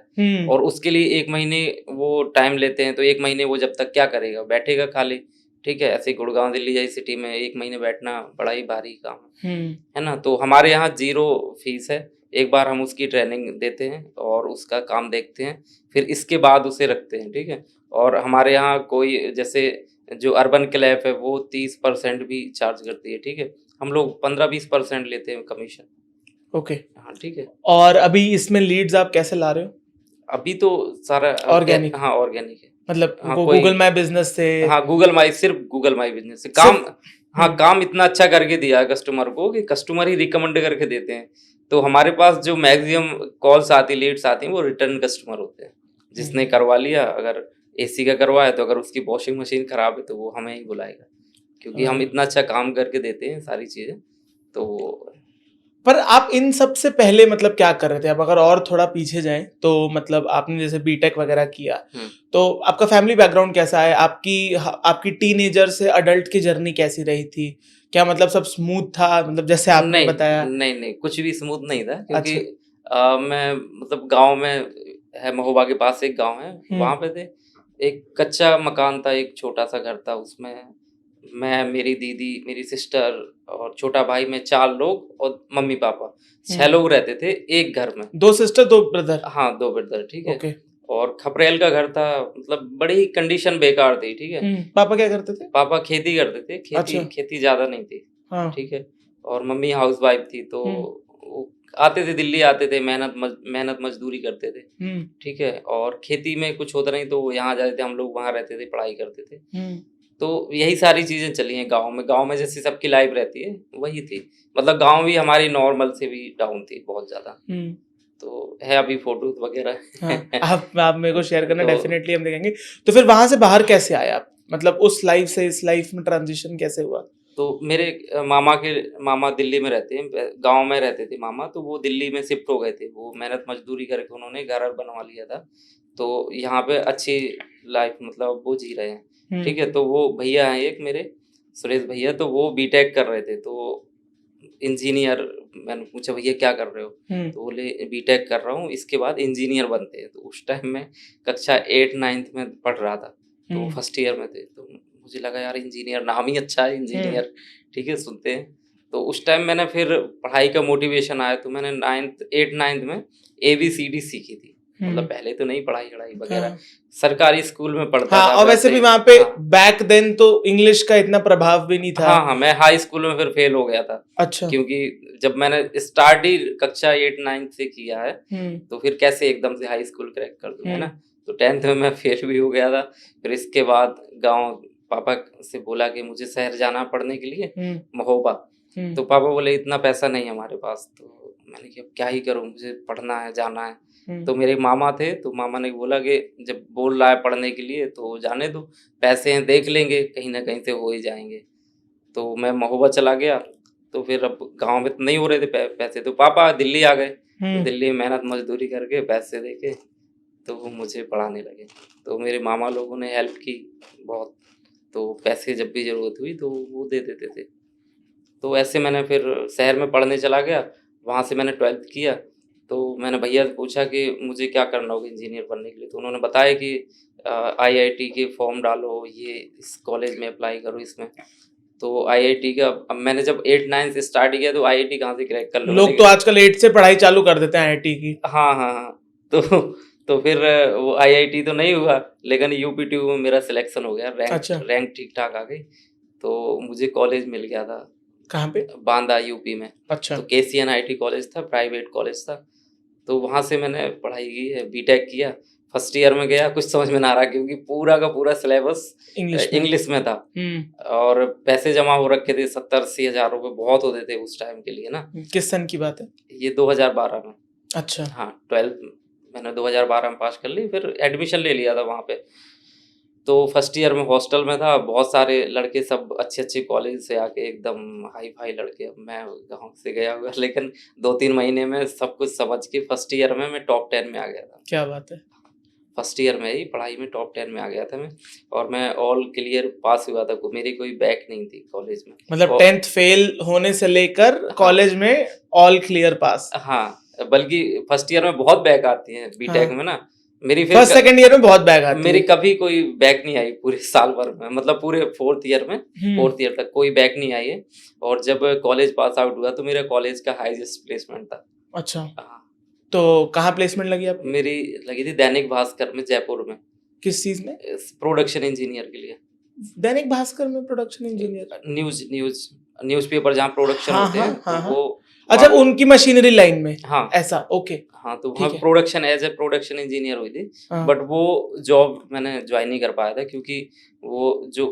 और उसके लिए 1 महीने वो टाइम लेते हैं। तो 1 महीने वो जब तक क्या करेगा, बैठेगा खाली। ठीक है, ऐसे गुड़गांव दिल्ली जैसी सिटी में 1 महीने बैठना बड़ा ही भारी काम है ना। तो हमारे यहाँ 0 फीस है। एक बार हम उसकी ट्रेनिंग देते हैं और उसका काम देखते हैं, फिर इसके बाद उसे रखते हैं। ठीक है, और हमारे यहाँ कोई जैसे जो अर्बन क्लैब है वो 30% भी चार्ज करती है। ठीक है, हम लोग 15-20% लेते हैं कमीशन। ओके। हाँ, ठीक है। और अभी इसमें लीड्स आप कैसे ला रहे हो? अभी तो सारा ऑर्गेनिक? हाँ, ऑर्गेनिक है। मतलब हाँ, वो कोई गूगल माई बिजनेस से? हाँ, गूगल माई, सिर्फ गूगल माई बिजनेस से काम। हाँ, काम इतना अच्छा करके दिया है कस्टमर को कि कस्टमर ही रिकमेंड करके देते हैं। तो हमारे पास जो मैक्सिमम कॉल्स आती, लीड्स आती हैं, वो रिटर्न कस्टमर होते हैं। जिसने करवा लिया, अगर एसी का करवाया, तो अगर उसकी वॉशिंग मशीन खराब है तो वो हमें ही बुलाएगा, क्योंकि हम इतना अच्छा काम करके देते हैं सारी चीजें। तो पर आप इन सब से पहले मतलब क्या कर रहे थे? अब अगर और थोड़ा पीछे जाएं तो मतलब आपने जैसे बीटेक वगैरह किया, तो आपका फैमिली बैकग्राउंड कैसा है? आपकी टीनेजर से अडल्ट की जर्नी कैसी रही थी? क्या मतलब सब स्मूथ था, मतलब जैसे आपने बताया? नहीं, कुछ भी स्मूथ नहीं था। क्योंकि मैं मतलब गांव में है, महोबा के पास एक गांव है, वहां पे थे। एक कच्चा मकान था, एक छोटा सा घर था, उसमें मैं, मेरी दीदी, मेरी सिस्टर और छोटा भाई में 4 लोग, और मम्मी पापा 6 लोग रहते थे एक घर में। 2 सिस्टर 2 ब्रदर? हाँ, 2 ब्रदर। ठीक है। ओके। और खपरेल का घर था, मतलब बड़ी कंडीशन बेकार थी। ठीक है। पापा क्या करते थे? पापा खेती करते थे। खेती ज्यादा नहीं थी। ठीक है। और मम्मी हाउस वाइफ थी। तो वो आते थे, दिल्ली आते थे, मेहनत मजदूरी करते थे। ठीक है। और खेती में कुछ होता नहीं तो वो यहाँ जाते थे, हम लोग वहाँ रहते थे, पढ़ाई करते थे। तो यही सारी चीजें चली हैं गांव में जैसी सबकी लाइफ रहती है वही थी। मतलब गांव भी हमारी नॉर्मल से भी डाउन थी बहुत ज्यादा। तो है अभी फोटोज वगैरह। हाँ, आप मेरे को शेयर करना, तो डेफिनेटली हम देखेंगे। तो फिर वहां से बाहर कैसे आए आप? मतलब उस लाइफ से इस लाइफ में ट्रांजिशन कैसे हुआ? तो मेरे मामा दिल्ली में रहते हैं, गांव में रहते थे मामा। तो वो दिल्ली में शिफ्ट हो गए थे, वो मेहनत मजदूरी करके उन्होंने घर बनवा लिया था। तो यहाँ पे अच्छी लाइफ मतलब वो जी रहे हैं। हम्म, ठीक है, तो वो भैया हैं एक मेरे, सुरेश भैया, तो वो बीटेक कर रहे थे, तो इंजीनियर, मैंने पूछा भैया क्या कर रहे हो, हम्म, तो बोले बीटेक कर रहा हूँ, इसके बाद इंजीनियर बनते हैं। तो उस टाइम में कक्षा 8-9 में पढ़ रहा था, तो हम्म, फर्स्ट ईयर में थे, तो मुझे लगा यार इंजीनियर नाम ही अच्छा है, इंजीनियर, ठीक है सुनते हैं। तो उस टाइम मैंने फिर पढ़ाई का मोटिवेशन आया, तो मैंने 8-9 में ABCD सीखी थी। मतलब हम्म, पहले तो नहीं पढ़ाई वढ़ाई वगैरह, हाँ सरकारी स्कूल में पढ़ता हाँ, था और वैसे वैसे भी ही। वहां पे हाँ बैक देन तो इंग्लिश का इतना प्रभाव भी नहीं था। हाँ हाँ, मैं हाई स्कूल में फिर फेल हो गया था, अच्छा। क्योंकि जब मैंने स्टार्ट ही कक्षा 8-9 से किया है, हम्म, तो फिर कैसे एकदम से हाई स्कूल क्रैक कर दूं, है ना। हम्म, तो 10th में मैं फेल भी हो गया था। फिर इसके बाद गांव पापा से बोला कि मुझे शहर जाना पढ़ने के लिए, हम्म, महोबा। हम्म, तो पापा बोले इतना पैसा नहीं है हमारे पास। तो मैंने कहा क्या ही करूं, मुझे पढ़ना है, जाना है। हम्म, तो मेरे मामा थे, तो मामा ने बोला कि जब बोल रहा है पढ़ने के लिए तो जाने दो, पैसे हैं देख लेंगे, कहीं ना कहीं से हो ही जाएंगे। तो मैं महोबा चला गया। तो फिर अब गांव में तो नहीं हो रहे थे पैसे, तो पापा दिल्ली आ गए। तो हम्म, दिल्ली में मेहनत मजदूरी करके पैसे देके तो वो मुझे पढ़ाने लगे। तो मेरे मामा लोगों ने हेल्प की बहुत, तो पैसे जब भी ज़रूरत हुई तो वो दे देते थे। तो ऐसे मैंने फिर शहर में पढ़ने चला गया, वहाँ से मैंने 12th किया। तो मैंने भैया से पूछा कि मुझे क्या करना होगा इंजीनियर बनने के लिए, तो उन्होंने बताया कि IIT के फॉर्म डालो, ये इस कॉलेज में अप्लाई करो इसमें। तो IIT का अब मैंने जब 8-9 से स्टार्ट किया, तो IIT कहाँ से क्रैक कर लूँगा, लोग तो लेकिन आजकल 8 से पढ़ाई चालू कर देते हैं आईआईटी की। हाँ, हाँ, हाँ। तो फिर वो IIT तो नहीं हुआ, लेकिन UP-TU में मेरा सिलेक्शन हो गया, अच्छा, रैंक ठीक-ठाक आ गई। तो मुझे कॉलेज मिल गया था, कहाँ पे? बांदा यूपी में। अच्छा, तो KCN-IT कॉलेज था, प्राइवेट कॉलेज था। तो वहाँ से मैंने पढ़ाई की है, बीटेक किया। फर्स्ट ईयर में गया, कुछ समझ में ना आ रहा, क्योंकि पूरा का पूरा सिलेबस इंग्लिश में। इंग्लिश में था। हम्म, और पैसे जमा हो रखे थे, 70-80 हज़ार रुपये बहुत होते थे उस टाइम के लिए ना। किस सन की बात है? ये 2012 में। अच्छा, हाँ, 12th मैंने 2012 में पास कर ली, फिर एडमिशन ले लिया था वहाँ पे। तो फर्स्ट ईयर में हॉस्टल में था, बहुत सारे लड़के सब अच्छे-अच्छे कॉलेज से आके एकदम हाई-फाई लड़के। अब मैं गाँव से गया हुआ, लेकिन 2-3 महीने में सब कुछ समझ के फर्स्ट ईयर में मैं टॉप 10 में आ गया था। क्या बात है। फर्स्ट ईयर में ही पढ़ाई में टॉप 10 में आ गया था मैं, और मैं ऑल क्लियर पास हुआ था, मेरी कोई बैक नहीं थी कॉलेज में। मतलब और 10th फेल होने से लेकर हाँ, कॉलेज में ऑल क्लियर पास। हाँ, बल्कि फर्स्ट ईयर में बहुत बैक आती हैं बीटेक हाँ, में ना। मेरी फिर फर्स्ट सेकंड ईयर में बहुत बैग आती मेरी है। कभी कोई बैक नहीं आई पूरे साल भर में, मतलब पूरे फोर्थ ईयर में, फोर्थ ईयर तक कोई बैक नहीं आई है। और जब कॉलेज पास आउट हुआ तो मेरा कॉलेज का हाईएस्ट प्लेसमेंट था। अच्छा, हाँ, तो कहाँ प्लेसमेंट लगी आपकी? मेरी लगी थी दैनिक भास्कर में, जयपुर में, किस चीज में? प्रोडक्शन इंजीनियर के लिए। दैनिक भास्कर में प्रोडक्शन इंजीनियर? न्यूज़पेपर जहाँ प्रोडक्शन हाँ होते हाँ हैं, तो हाँ हाँ। वो अच्छा, वहाँ- उनकी मशीनरी लाइन में हाँ ऐसा, ओके। हाँ, तो वहाँ ठीक है। Production as a production engineer हुई थी। हाँ, बट वो जॉब मैंने ज्वाइन नहीं कर पाया था, क्योंकि वो जो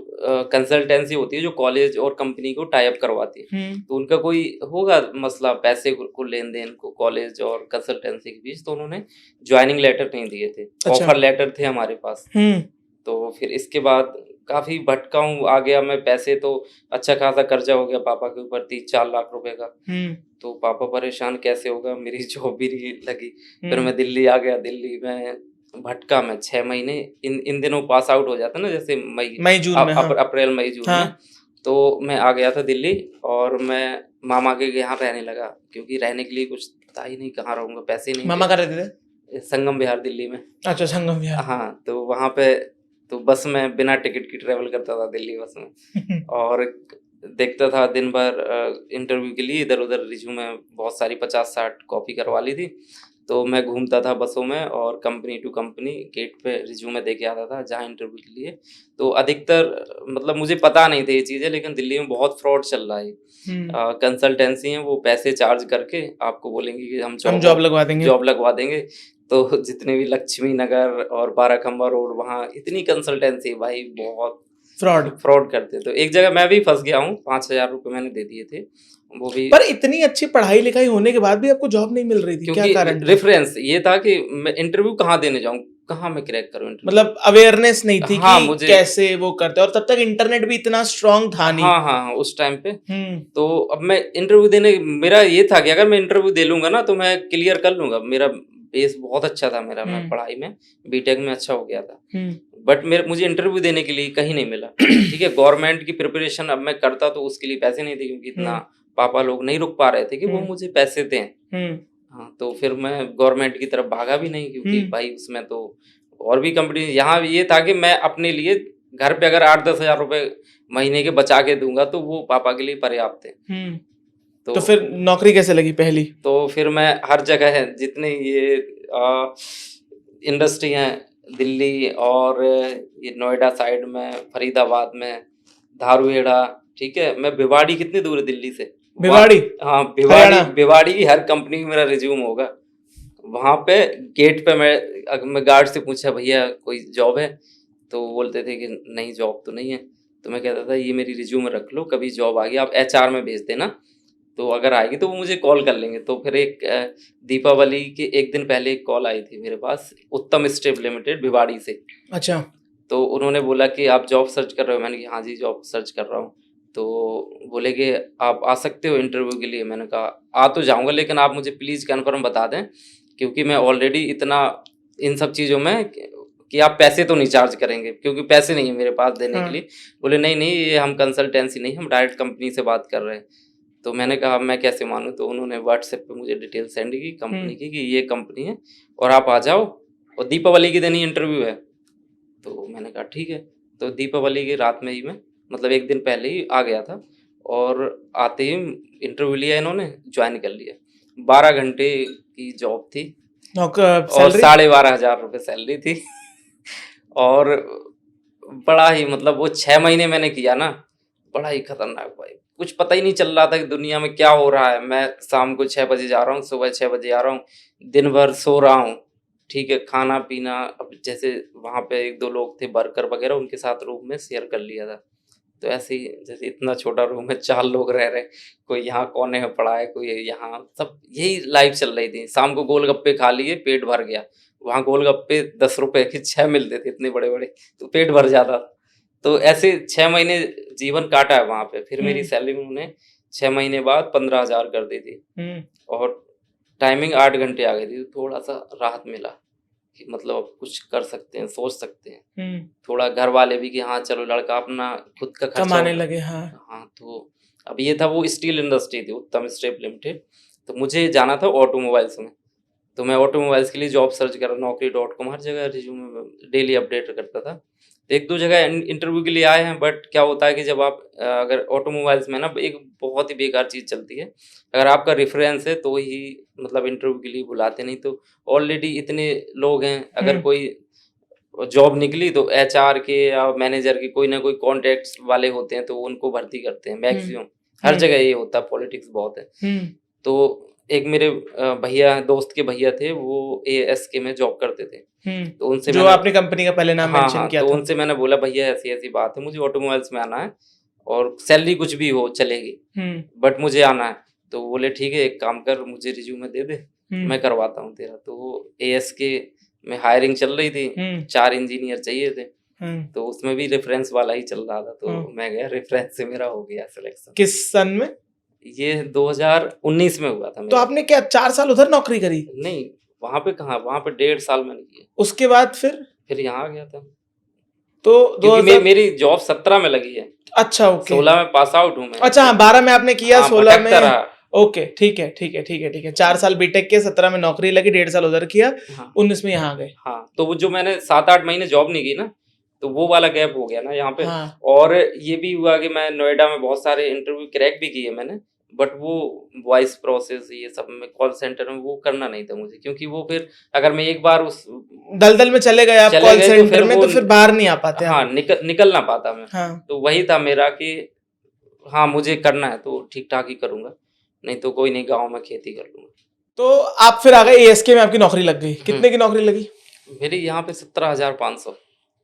कंसल्टेंसी होती है जो कॉलेज और कंपनी को टाई अप करवाती है, तो उनका कोई होगा मसला पैसे को लेन देन को कॉलेज और कंसल्टेंसी के बीच, तो उन्होंने ज्वाइनिंग लेटर नहीं दिए थे। अच्छा। ऑफर लेटर थे हमारे पास। हम्म, तो फिर इसके बाद काफ़ी भटका हूँ, आ गया मैं, पैसे तो अच्छा खासा कर्जा हो गया पापा के ऊपर 3-4 लाख रुपए का। हम्म, तो पापा परेशान कैसे होगा, मेरी जॉब भी नहीं लगी। फिर हम्म, मैं दिल्ली आ गया, दिल्ली में भटका मैं 6 महीने। इन दिनों पास आउट हो जाता ना, जैसे मई जून में, हाँ अप्रैल मई जून में। हाँ। तो मैं आ गया था दिल्ली, और मैं मामा के यहाँ रहने लगा, क्योंकि रहने के लिए कुछ था ही नहीं, कहाँ रहूँगा, पैसे नहीं मामा कहाँ रहते थे? थे। संगम विहार दिल्ली में। अच्छा, संगम विहार। हाँ, तो वहाँ पे तो बस में बिना टिकट की ट्रेवल करता था दिल्ली बस में, और देखता था दिन भर इंटरव्यू के लिए इधर उधर रिज्यूमे बहुत सारी 50-60 कॉपी करवा ली थी। तो मैं घूमता था बसों में, और कंपनी टू कंपनी गेट पे रिज्यूमे दे के आता था जहाँ इंटरव्यू के लिए। तो अधिकतर मतलब मुझे पता नहीं थे ये चीज़ें, लेकिन दिल्ली में बहुत फ्रॉड चल रहा है। कंसल्टेंसी हैं, वो पैसे चार्ज करके आपको बोलेंगे कि हम जॉब लगवा देंगे। जॉब लगवा देंगे। तो जितने भी लक्ष्मी नगर और बाराखंबा रोड, वहाँ इतनी कंसल्टेंसी भाई, बहुत फ्रॉड करते। तो एक जगह मैं भी फंस गया हूँ, 5,000 रुपये मैंने दे दिए थे, वो भी। पर इतनी अच्छी पढ़ाई लिखाई होने के बाद भी आपको जॉब नहीं मिल रही थी, क्या कारण क्योंकि था? रेफरेंस ये था कि मैं इंटरव्यू कहाँ देने जाऊँ, कहाँ मैं क्रैक करूँ इंटरव्यू। मतलब अवेयरनेस नहीं थी हाँ, कि मुझे कैसे वो करते, और तब तक इंटरनेट भी इतना स्ट्रांग था नहीं। हाँ हाँ हाँ, उस टाइम पे। हम्म, तो अब मैं इंटरव्यू देने, मेरा ये था कि अगर मैं इंटरव्यू दे लूंगा ना तो मैं क्लियर कर लूंगा, मेरा बेस बहुत अच्छा था मेरा, मैं पढ़ाई में बीटेक में अच्छा हो गया था, हम्म बट मुझे इंटरव्यू देने के लिए कहीं नहीं मिला। ठीक है, गवर्नमेंट की प्रिपरेशन अब मैं करता तो उसके लिए पैसे नहीं थे, क्योंकि इतना पापा लोग नहीं रुक पा रहे थे कि वो मुझे पैसे दें। हाँ, तो फिर मैं गवर्नमेंट की तरफ भागा भी नहीं, क्योंकि भाई उसमें तो और भी कंपनी, यहाँ ये था कि मैं अपने लिए घर पे अगर 8-10 हजार रुपए महीने के बचा के दूंगा तो वो पापा के लिए पर्याप्त है। तो फिर नौकरी कैसे लगी पहली? तो फिर मैं हर जगह है, जितने ये इंडस्ट्री हैं दिल्ली और ये नोएडा साइड में, फरीदाबाद में, धारूहेड़ा, ठीक है, मैं भिवाड़ी कितनी दूर है दिल्ली से, भिवाड़ी? हाँ, भिवाड़ी की हर कंपनी में मेरा रिज्यूम होगा। वहां पे गेट पे मैं गार्ड से पूछा भैया कोई जॉब है, तो वो बोलते थे कि नहीं जॉब तो नहीं है। तो मैं कहता था ये मेरी रिज्यूम रख लो, कभी जॉब आ गई आप एचआर में भेज देना, तो अगर आएगी तो वो मुझे कॉल कर लेंगे। तो फिर एक दीपावली के एक दिन पहले एक कॉल आई थी मेरे पास, उत्तम स्टेप लिमिटेड भिवाड़ी से। अच्छा। तो उन्होंने बोला कि आप जॉब सर्च कर रहे हो? मैंने कहा हाँ जी जॉब सर्च कर रहा हूँ। तो बोले कि आप आ सकते हो इंटरव्यू के लिए? मैंने कहा आ तो जाऊँगा, लेकिन आप मुझे प्लीज़ कन्फर्म बता दें, क्योंकि मैं ऑलरेडी इतना इन सब चीज़ों में कि आप पैसे तो नहीं चार्ज करेंगे, क्योंकि पैसे नहीं है मेरे पास देने के लिए। बोले नहीं नहीं, ये हम कंसल्टेंसी नहीं, हम डायरेक्ट कंपनी से बात कर रहे हैं। तो मैंने कहा मैं कैसे मानूं? तो उन्होंने व्हाट्सएप पे मुझे डिटेल सेंड की कंपनी की कि ये कंपनी है और आप आ जाओ, और दीपावली के दिन ही इंटरव्यू है। तो मैंने कहा ठीक है। तो दीपावली की रात में ही मैं, मतलब एक दिन पहले ही आ गया था, और आते ही इंटरव्यू लिया इन्होंने, ज्वाइन कर लिया। 12 घंटे की जॉब थी और 12,500 रुपये सैलरी थी। और बड़ा ही, मतलब वो 6 महीने मैंने किया ना, बड़ा ही खतरनाक भाई, कुछ पता ही नहीं चल रहा था कि दुनिया में क्या हो रहा है। मैं शाम को 6 बजे जा रहा हूँ, सुबह 6 बजे आ रहा हूँ, दिन भर सो रहा हूँ, ठीक है, खाना पीना। अब जैसे वहाँ पे 1-2 लोग थे वर्कर वगैरह, उनके साथ रूम में शेयर कर लिया था। तो ऐसे ही, जैसे इतना छोटा रूम में 4 लोग रह रहे, कोई यहाँ कोने में पड़ा है, कोई यहाँ, सब यही लाइफ चल रही थी। शाम को गोलगप्पे खा लिए, पेट भर गया। वहाँ गोलगप्पे 10 रुपए के 6 मिलते थे, इतने बड़े बड़े, तो पेट भर जाता। तो ऐसे 6 महीने जीवन काटा है वहाँ पे। फिर मेरी सैलरी उन्होंने 6 महीने बाद 15,000 कर दी थी, और टाइमिंग 8 घंटे आ गई थी। तो थोड़ा सा राहत मिला कि मतलब अब कुछ कर सकते हैं, सोच सकते हैं। थोड़ा घर वाले भी कि हाँ चलो लड़का अपना खुद का खर्चा कमाने लगे। हाँ। तो अब ये था, वो स्टील इंडस्ट्री थी, उत्तम स्टेप लिमिटेड। तो मुझे जाना था ऑटोमोबाइल्स में, तो मैं ऑटोमोबाइल्स के लिए जॉब सर्च कर रहा, naukri.com हर जगह रिज्यूम डेली अपडेट करता था। 1-2 जगह इंटरव्यू के लिए आए हैं, बट क्या होता है कि जब आप अगर ऑटोमोबाइल्स में ना, एक बहुत ही बेकार चीज़ चलती है, अगर आपका रेफरेंस है तो ही मतलब इंटरव्यू के लिए बुलाते, नहीं तो ऑलरेडी इतने लोग हैं। अगर कोई जॉब निकली तो एचआर के या मैनेजर के कोई ना कोई कॉन्टैक्ट्स वाले होते हैं, तो उनको भर्ती करते हैं मैक्सिमम। हर जगह ये होता है, पॉलिटिक्स बहुत है। तो एक मेरे भैया, दोस्त के भैया थे, वो ASK में जॉब करते थे। तो उनसे जो आपने कंपनी का पहले नाम मेंशन किया तो था। उनसे मैंने बोला भैया ऐसी ऐसी बात है, मुझे ऑटोमोबाइल्स में आना है और सैलरी कुछ भी हो चलेगी, बट मुझे आना है। तो बोले ठीक है, एक काम कर, मुझे रिज्यूमे दे दे, मैं करवाता हूँ तेरा। तो ASK में हायरिंग चल रही थी, 4 इंजीनियर चाहिए थे, तो उसमें भी रेफरेंस वाला ही चल रहा था। तो मैं गया, रेफरेंस से मेरा हो गया सिलेक्शन। किस सन में? ये 2019 में हुआ था। तो आपने क्या 4 साल उधर नौकरी करी? नहीं, वहाँ पे कहाँ, वहाँ पे 1.5 साल मैंने किया। उसके बाद फिर यहाँ आ गया था। तो क्योंकि मेरी जॉब 17 में लगी है। अच्छा, ओके। 16 में पास आउट हूँ मैं। अच्छा, 12 में आपने किया, 16 में। ओके, ठीक है। 4 साल बीटेक के, 17 में नौकरी लगी, 1.5 साल उधर किया, 19 में यहाँ आ गए। हाँ, तो वो जो मैंने 7-8 महीने जॉब नहीं की ना, तो वो वाला गैप हो गया ना यहाँ पे। और ये भी हुआ कि मैं नोएडा में बहुत सारे इंटरव्यू क्रैक भी किए मैंने, बट वो वॉइस प्रोसेस ये सब में, कॉल सेंटर में वो करना नहीं था मुझे, क्योंकि वो फिर अगर मैं एक बार उस दलदल में चले गए आप कॉल सेंटर में, तो फिर बाहर नहीं आ पाते। हाँ, निकल ना पाता मैं। तो वही था मेरा कि हाँ मुझे करना है तो ठीक ठाक ही करूंगा, नहीं तो कोई नहीं, गाँव में खेती कर लूंगा। तो आप फिर आ गए ASK में, आपकी नौकरी लग गई। कितने की नौकरी लगी? मेरी यहाँ पे 17,500।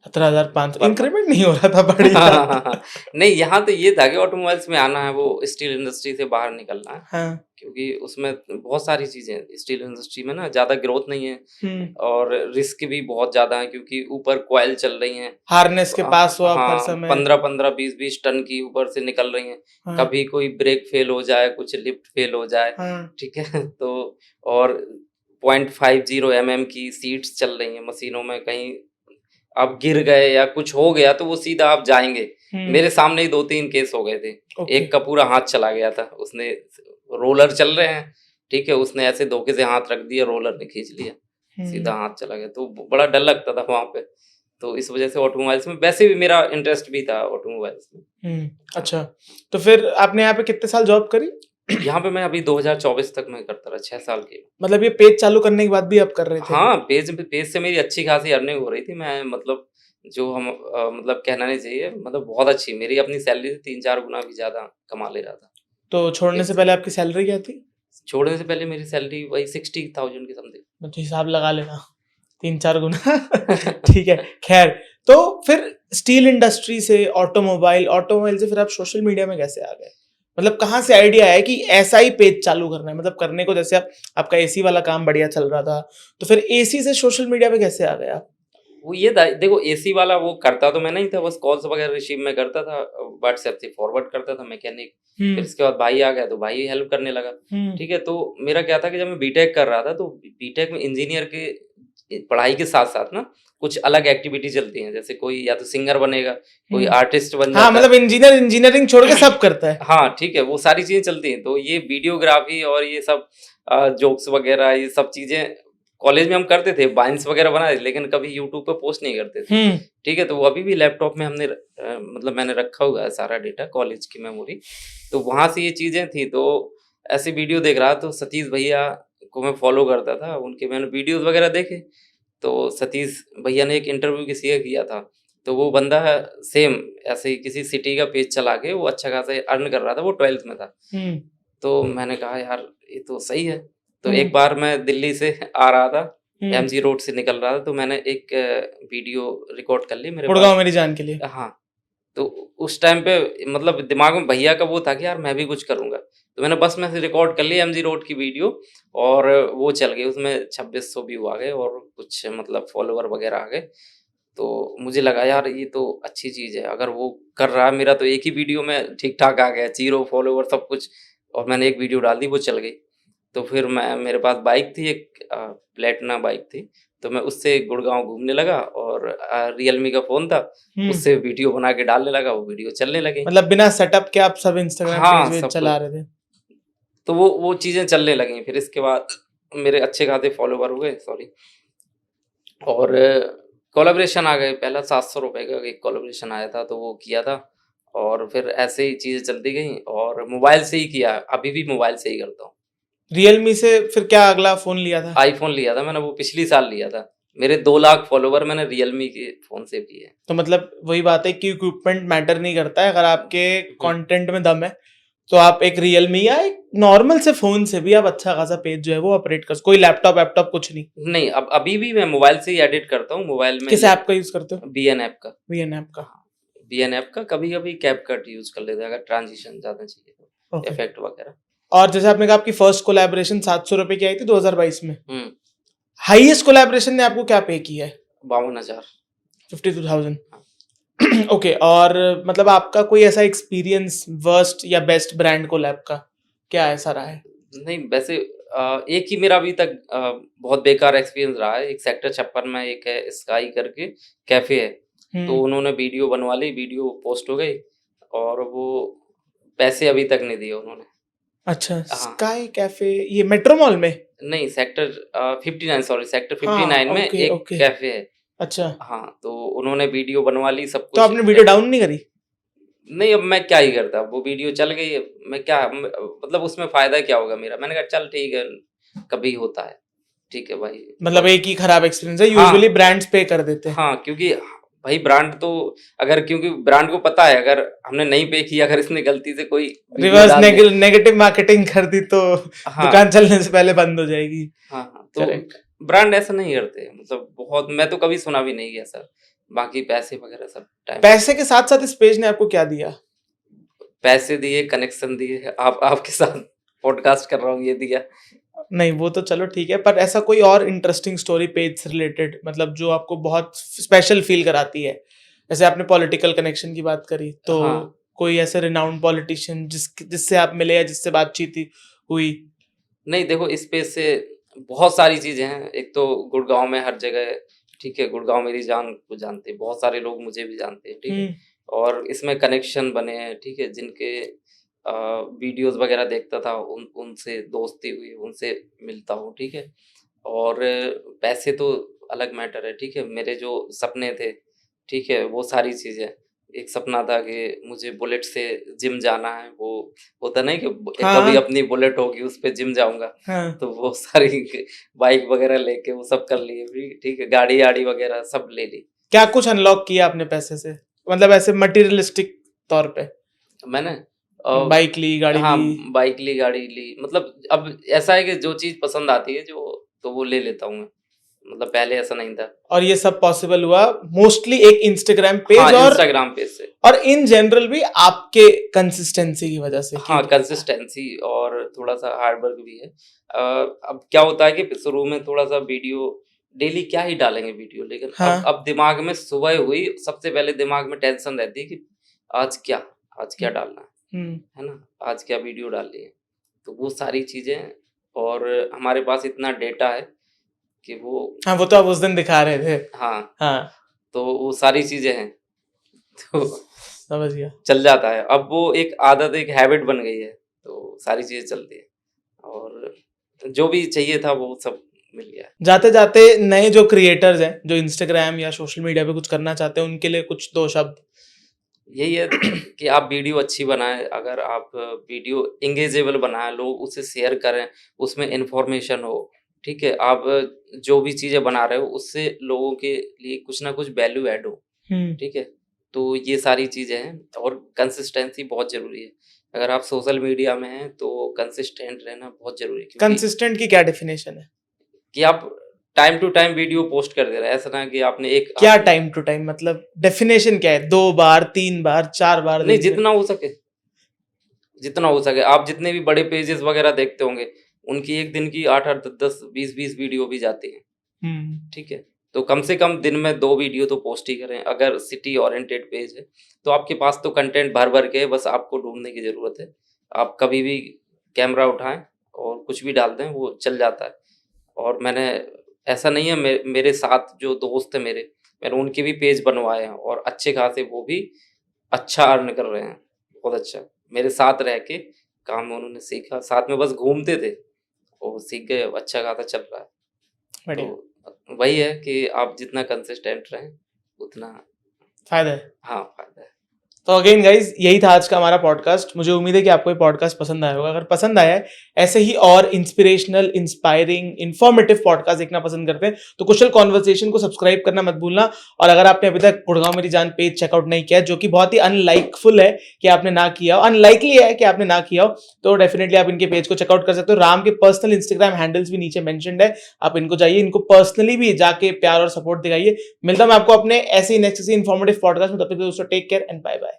17,500 इंक्रीमेंट नहीं हो रहा था? बढ़िया। नहीं, यहाँ तो ये था कि ऑटोमोबाइल्स में आना है, वो स्टील इंडस्ट्री से बाहर निकलना है। हाँ। क्योंकि उसमें बहुत सारी चीजें, स्टील इंडस्ट्री में ना ज्यादा ग्रोथ नहीं है, और रिस्क भी बहुत ज्यादा है, क्योंकि ऊपर कॉइल चल रही हैं, हार्नेस के पास हो आप हर समय, 15-15, 20-20 टन की ऊपर से निकल रही हैं। हाँ। कभी कोई ब्रेक फेल हो जाए, कुछ लिफ्ट फेल हो जाए, ठीक है, तो और 0.50 mm की सीट्स चल रही हैं मशीनों में, कहीं आप गिर गए या कुछ हो गया तो वो सीधा आप जाएंगे। मेरे सामने ही 2-3 केस हो गए थे। एक का पूरा हाथ चला गया था, उसने रोलर चल रहे हैं, ठीक है, उसने ऐसे धोखे से हाथ रख दिया, रोलर ने खींच लिया, सीधा हाथ चला गया। तो बड़ा डर लगता था वहां पे। तो इस वजह से ऑटोमोबाइल्स में वैसे भी मेरा इंटरेस्ट भी था ऑटोमोबाइल्स में। अच्छा, तो फिर आपने यहाँ पे कितने साल जॉब करी? यहाँ पे मैं अभी 2024 तक मैं करता रहा, 6 साल की। मतलब ये पेज चालू करने के बाद भी आप कर रहे थे? हाँ, पेज से मेरी अच्छी खासी अर्निंग हो रही थी। मैं मतलब जो हम मतलब कहना नहीं चाहिए, मतलब बहुत अच्छी मेरी अपनी सैलरी से 3-4 गुना भी ज्यादा कमा ले रहा था। तो छोड़ने से पहले आपकी सैलरी क्या थी? छोड़ने से पहले मेरी सैलरी वही 60,000 की समथिंग। तो हिसाब लगा लेना, 3-4 गुना। ठीक है, खैर। तो फिर स्टील इंडस्ट्री से ऑटोमोबाइल से फिर आप सोशल मीडिया में कैसे आ गए? मतलब कहाँ से आइडिया आया कि ऐसा ही पेज चालू करना है? मतलब करने को जैसे आपका एसी वाला काम बढ़िया चल रहा था, तो फिर एसी से सोशल मीडिया पे कैसे आ गए आप? वो ये था, देखो एसी वाला वो करता तो मैं नहीं था, बस कॉल्स वगैरह रिसीव में करता था, व्हाट्सएप से फॉरवर्ड करता था मैकेनिक। फिर इसके बाद भाई आ गया तो भाई हेल्प करने लगा। ठीक है, तो मेरा क्या था कि जब मैं बीटेक कर रहा था तो बीटेक में इंजीनियर के पढ़ाई के साथ साथ ना कुछ अलग एक्टिविटी चलती हैं, जैसे कोई या तो सिंगर बनेगा, कोई आर्टिस्ट बन जाता है। मतलब इंजीनियरिंग छोड़ के सब करता है। हाँ ठीक है, वो सारी चीजें चलती हैं। तो ये वीडियोग्राफी और ये सब जोक्स वगैरह ये सब चीजें कॉलेज में हम करते थे, बाइंस वगैरह बना थे, लेकिन कभी यूट्यूब पे पोस्ट नहीं करते थे। ठीक है, तो वो अभी भी लैपटॉप में हमने मतलब मैंने रखा हुआ है सारा डेटा, कॉलेज की मेमोरी। तो वहां से ये चीजें थी। तो ऐसी वीडियो देख रहा तो सतीश भैया को मैं फॉलो करता था, उनके मैंने वीडियोज वगैरह देखे। तो सतीश भैया ने एक इंटरव्यू किसी का किया था, तो वो बंदा सेम ऐसे ही किसी सिटी का पेज चला के वो अच्छा खासा अर्न कर रहा था, वो 12th में था। तो मैंने कहा यार ये तो सही है। तो एक बार मैं दिल्ली से आ रहा था, एमजी रोड से निकल रहा था, तो मैंने एक वीडियो रिकॉर्ड कर ली मेरे गुड़गांव मेरी जान के लिए। हाँ, तो उस टाइम पे मतलब दिमाग में भैया का वो था कि यार मैं भी कुछ करूंगा। तो मैंने बस में से रिकॉर्ड कर ली एमजी रोड की वीडियो, और वो चल गई, उसमें 2600 व्यू आ गए और कुछ मतलब फॉलोवर वगैरह आ गए। तो मुझे लगा यार ये तो अच्छी चीज़ है, अगर वो कर रहा है, मेरा तो एक ही वीडियो में ठीक ठाक आ गया, 0 फॉलोवर सब कुछ, और मैंने एक वीडियो डाल दी, वो चल गई। तो फिर मेरे पास बाइक थी, एक प्लेटिना बाइक थी, तो मैं उससे गुड़गांव घूमने लगा, और रियलमी का फोन था, उससे वीडियो बना के डालने लगा, वो वीडियो चलने लगी। मतलब बिना सेटअप के आप सब इंस्टाग्राम पेज चला रहे थे? तो वो चीजें चलने लगी। फिर इसके बाद मेरे अच्छे खासे फॉलोवर हुए, सॉरी, और कोलैबोरेशन आ गए। पहला 700 रुपए का एक कोलैबोरेशन आया था, तो वो किया था, और फिर ऐसे ही चीजें चलती गई, और मोबाइल से ही किया, अभी भी मोबाइल से ही करता हूँ। रियलमी से फिर क्या अगला फोन लिया था? आईफोन लिया था मैंने, वो पिछली साल लिया था। मेरे 2 लाख फॉलोवर मैंने रियलमी के फोन से किए। तो मतलब वही बात है कि इक्विपमेंट मैटर नहीं करता है, अगर आपके कंटेंट में दम है तो आप एक रियलमी या एक नॉर्मल से फोन से भी आप अच्छा खासा पेज जो है वो ऑपरेट कर, कोई लैपटॉप कुछ नहीं। अब अभी भी मैं मोबाइल से ही एडिट करता हूँ। मोबाइल में किस ऐप का यूज करते हो? बीएन ऐप का। बीएन ऐप का कभी कभी कैपकट यूज कर लेते हैं अगर ट्रांजिशन ज्यादा चाहिए तो, इफेक्ट वगैरह। और जैसे आपने कहा आपकी फर्स्ट कोलैबोरेशन 700 रुपए की आई थी 2022 में, हाईएस्ट कोलैबोरेशन ने आपको क्या पे किया है? 52,000, 52,000। ओके, और मतलब आपका कोई ऐसा एक्सपीरियंस वर्स्ट या बेस्ट ब्रांड कोलैब का क्या ऐसा रहा है? नहीं, वैसे एक ही मेरा अभी तक बहुत बेकार एक्सपीरियंस रहा है। एक सेक्टर 56 में एक है स्काई करके कैफे है, तो उन्होंने वीडियो बनवा ली, वीडियो पोस्ट हो गई, और वो पैसे अभी तक नहीं दिए उन्होंने। अच्छा, स्काई कैफे ये मेट्रो मॉल में? नहीं, सेक्टर 59 में एक कैफे है। अच्छा, हाँ, तो उन्होंने वीडियो बनवा ली सब कुछ। तो आपने वीडियो डाउन नहीं करी? नहीं, अब मैं क्या ही करता, वो वीडियो चल गई, मैं क्या मतलब उसमें फायदा क्या होगा मेरा। मैंने कहा चल ठीक है, कभी होता है, ठीक है भाई। मतलब एक ही खराब एक्सपीरियंस है, यूजुअली ब्रांड्स पे कर देते हैं। हाँ, क्योंकि भाई ब्रांड तो अगर, क्योंकि ब्रांड को पता है अगर हमने नहीं पे किया, अगर इसने गलती से कोई रिवर्स नेगेटिव मार्केटिंग कर दी तो दुकान चलने से पहले बंद हो जाएगी। हाँ, तो ब्रांड ऐसा नहीं करते, मतलब बहुत, मैं तो कभी सुना भी नहीं गया सर। बाकी पैसे वगैरह सब टाइम, पैसे के साथ साथ इस पेज ने आपको क्या दिया? पैसे दिए, कनेक्शन दिए, आपके साथ पॉडकास्ट कर रहा हूँ, ये दिया। नहीं, वो तो चलो ठीक है, पर ऐसा कोई और इंटरेस्टिंग स्टोरी पेज से रिलेटेड, मतलब जो आपको बहुत स्पेशल फील कराती है? जैसे आपने पॉलिटिकल कनेक्शन की बात करी, तो कोई ऐसे रिनाउंड पॉलिटिशियन जिससे आप मिले या जिससे बातचीत हुई? नहीं, देखो इस पेज से बहुत सारी चीजें हैं। एक तो गुड़गांव में हर जगह, ठीक है, गुड़गांव मेरी जान को जानते हैं, बहुत सारे लोग मुझे भी जानते हैं, ठीक है। और इसमें कनेक्शन बने हैं, ठीक है, जिनके वीडियोस वगैरह देखता था उनसे दोस्ती हुई, उनसे मिलता हूँ, ठीक है। और पैसे तो अलग मैटर है, ठीक है। मेरे जो सपने थे, ठीक है, वो सारी चीजें, एक सपना था कि मुझे बुलेट से जिम जाना है, वो होता नहीं कि कभी अपनी बुलेट होगी उस पे जिम जाऊंगा, तो वो सारी बाइक वगैरह लेके वो सब कर लिए भी, ठीक है, गाड़ी आड़ी वगैरह सब ले ली। क्या कुछ अनलॉक किया आपने पैसे से, मतलब ऐसे मटेरियलिस्टिक तौर पे? मैंने बाइक ली, गाड़ी हाँ, ली? बाइक ली, गाड़ी ली, मतलब अब ऐसा है कि जो चीज पसंद आती है तो वो ले लेता हूँ मैं, मतलब पहले ऐसा नहीं था। और ये सब पॉसिबल हुआ मोस्टली एक इंस्टाग्राम पेज, हाँ, और इंस्टाग्राम पेज से, और इन जनरल भी आपके कंसिस्टेंसी की वजह से। हाँ, कंसिस्टेंसी और थोड़ा सा हार्ड वर्क भी है। अब क्या होता है कि शुरू में थोड़ा सा वीडियो डेली क्या ही डालेंगे वीडियो, लेकिन हाँ। अब दिमाग में सुबह हुई सबसे पहले दिमाग में टेंशन रहती है कि आज क्या डालना है ना, आज क्या वीडियो डालनी है, तो वो सारी चीजें, और हमारे पास इतना डेटा है कि वो, हाँ, वो तो आप उस दिन दिखा रहे थे। हाँ, तो वो सारी चीजें हैं, तो समझ गया, चल जाता है। अब वो एक आदत, एक हैबिट बन गई है, तो सारी चीजें चलती है, और जो भी चाहिए था वो सब मिल गया। जाते जाते नए जो क्रिएटर्स हैं, जो इंस्टाग्राम या सोशल मीडिया पे कुछ करना चाहते हैं, उनके लिए कुछ दो शब्द। यही है कि आप वीडियो अच्छी बनाएं, अगर आप वीडियो इंगेजेबल बनाएं, लोग उसे शेयर करें, उसमें इंफॉर्मेशन हो, ठीक है, आप जो भी चीजें बना रहे हो उससे लोगों के लिए कुछ ना कुछ वैल्यू ऐड हो, ठीक है, तो ये सारी चीजें हैं, और कंसिस्टेंसी बहुत जरूरी है। अगर आप सोशल मीडिया में हैं तो कंसिस्टेंट रहना बहुत जरूरी है। कंसिस्टेंट की क्या डेफिनेशन है? कि आप time to time video post कर दे रहे हैं, ऐसा ना कि आपने एक, क्या टाइम टू टाइम मतलब डेफिनेशन क्या है? 2 बार, 3 बार, 4 बार? नहीं, जितना हो सके, जितना हो सके। आप जितने भी बड़े पेजेस वगैरह देखते होंगे, उनकी एक दिन की 8-8, 10, 20 वीडियो भी जाती है, ठीक है, तो कम से कम दिन में 2 वीडियो तो पोस्ट ही करें। अगर सिटी ओरिएंटेड पेज है तो आपके पास तो कंटेंट भर भर के, बस आपको ढूंढने की जरूरत है। आप कभी भी कैमरा उठाएं और कुछ भी डाल दें, वो चल जाता है। और मैंने, ऐसा नहीं है, मेरे साथ जो दोस्त है मैंने उनके भी पेज बनवाए हैं, और अच्छे खासे वो भी अच्छा अर्न कर रहे हैं, बहुत अच्छा। मेरे साथ रह के काम उन्होंने सीखा, साथ में बस घूमते थे, वो सीख गए, अच्छा खासा चल रहा है। तो वही है कि आप जितना कंसिस्टेंट रहें उतना फायदा है। हाँ, फायदा है। तो अगेन गाइज, यही था आज का हमारा पॉडकास्ट। मुझे उम्मीद है कि आपको ये पॉडकास्ट पसंद आया होगा। अगर पसंद आया है, ऐसे ही और इंस्पिरेशनल, इंस्पायरिंग, इन्फॉर्मेटिव पॉडकास्ट देखना पसंद करते हैं तो कुशल कॉन्वर्सेशन को सब्सक्राइब करना मत भूलना। और अगर आपने अभी तक गुड़गांव मेरी जान पेज चेकआउट नहीं किया, जो कि बहुत ही अनलाइकफुल है कि आपने ना किया हो, अनलाइकली है कि आपने ना किया हो, तो डेफिनेटली आप इनके पेज को चेकआउट कर सकते हो। राम के पर्सनल इंस्टाग्राम हैंडल्स भी नीचे मेंशन्ड है, आप इनको जाइए, इनको पर्सनली भी जाके प्यार और सपोर्ट दिखाइए। मिलता हूं मैं आपको अपने ऐसे ही नेक्स्ट इन्फॉर्मेटिव पॉडकास्ट में, तब तक दोस्तों take care and bye bye.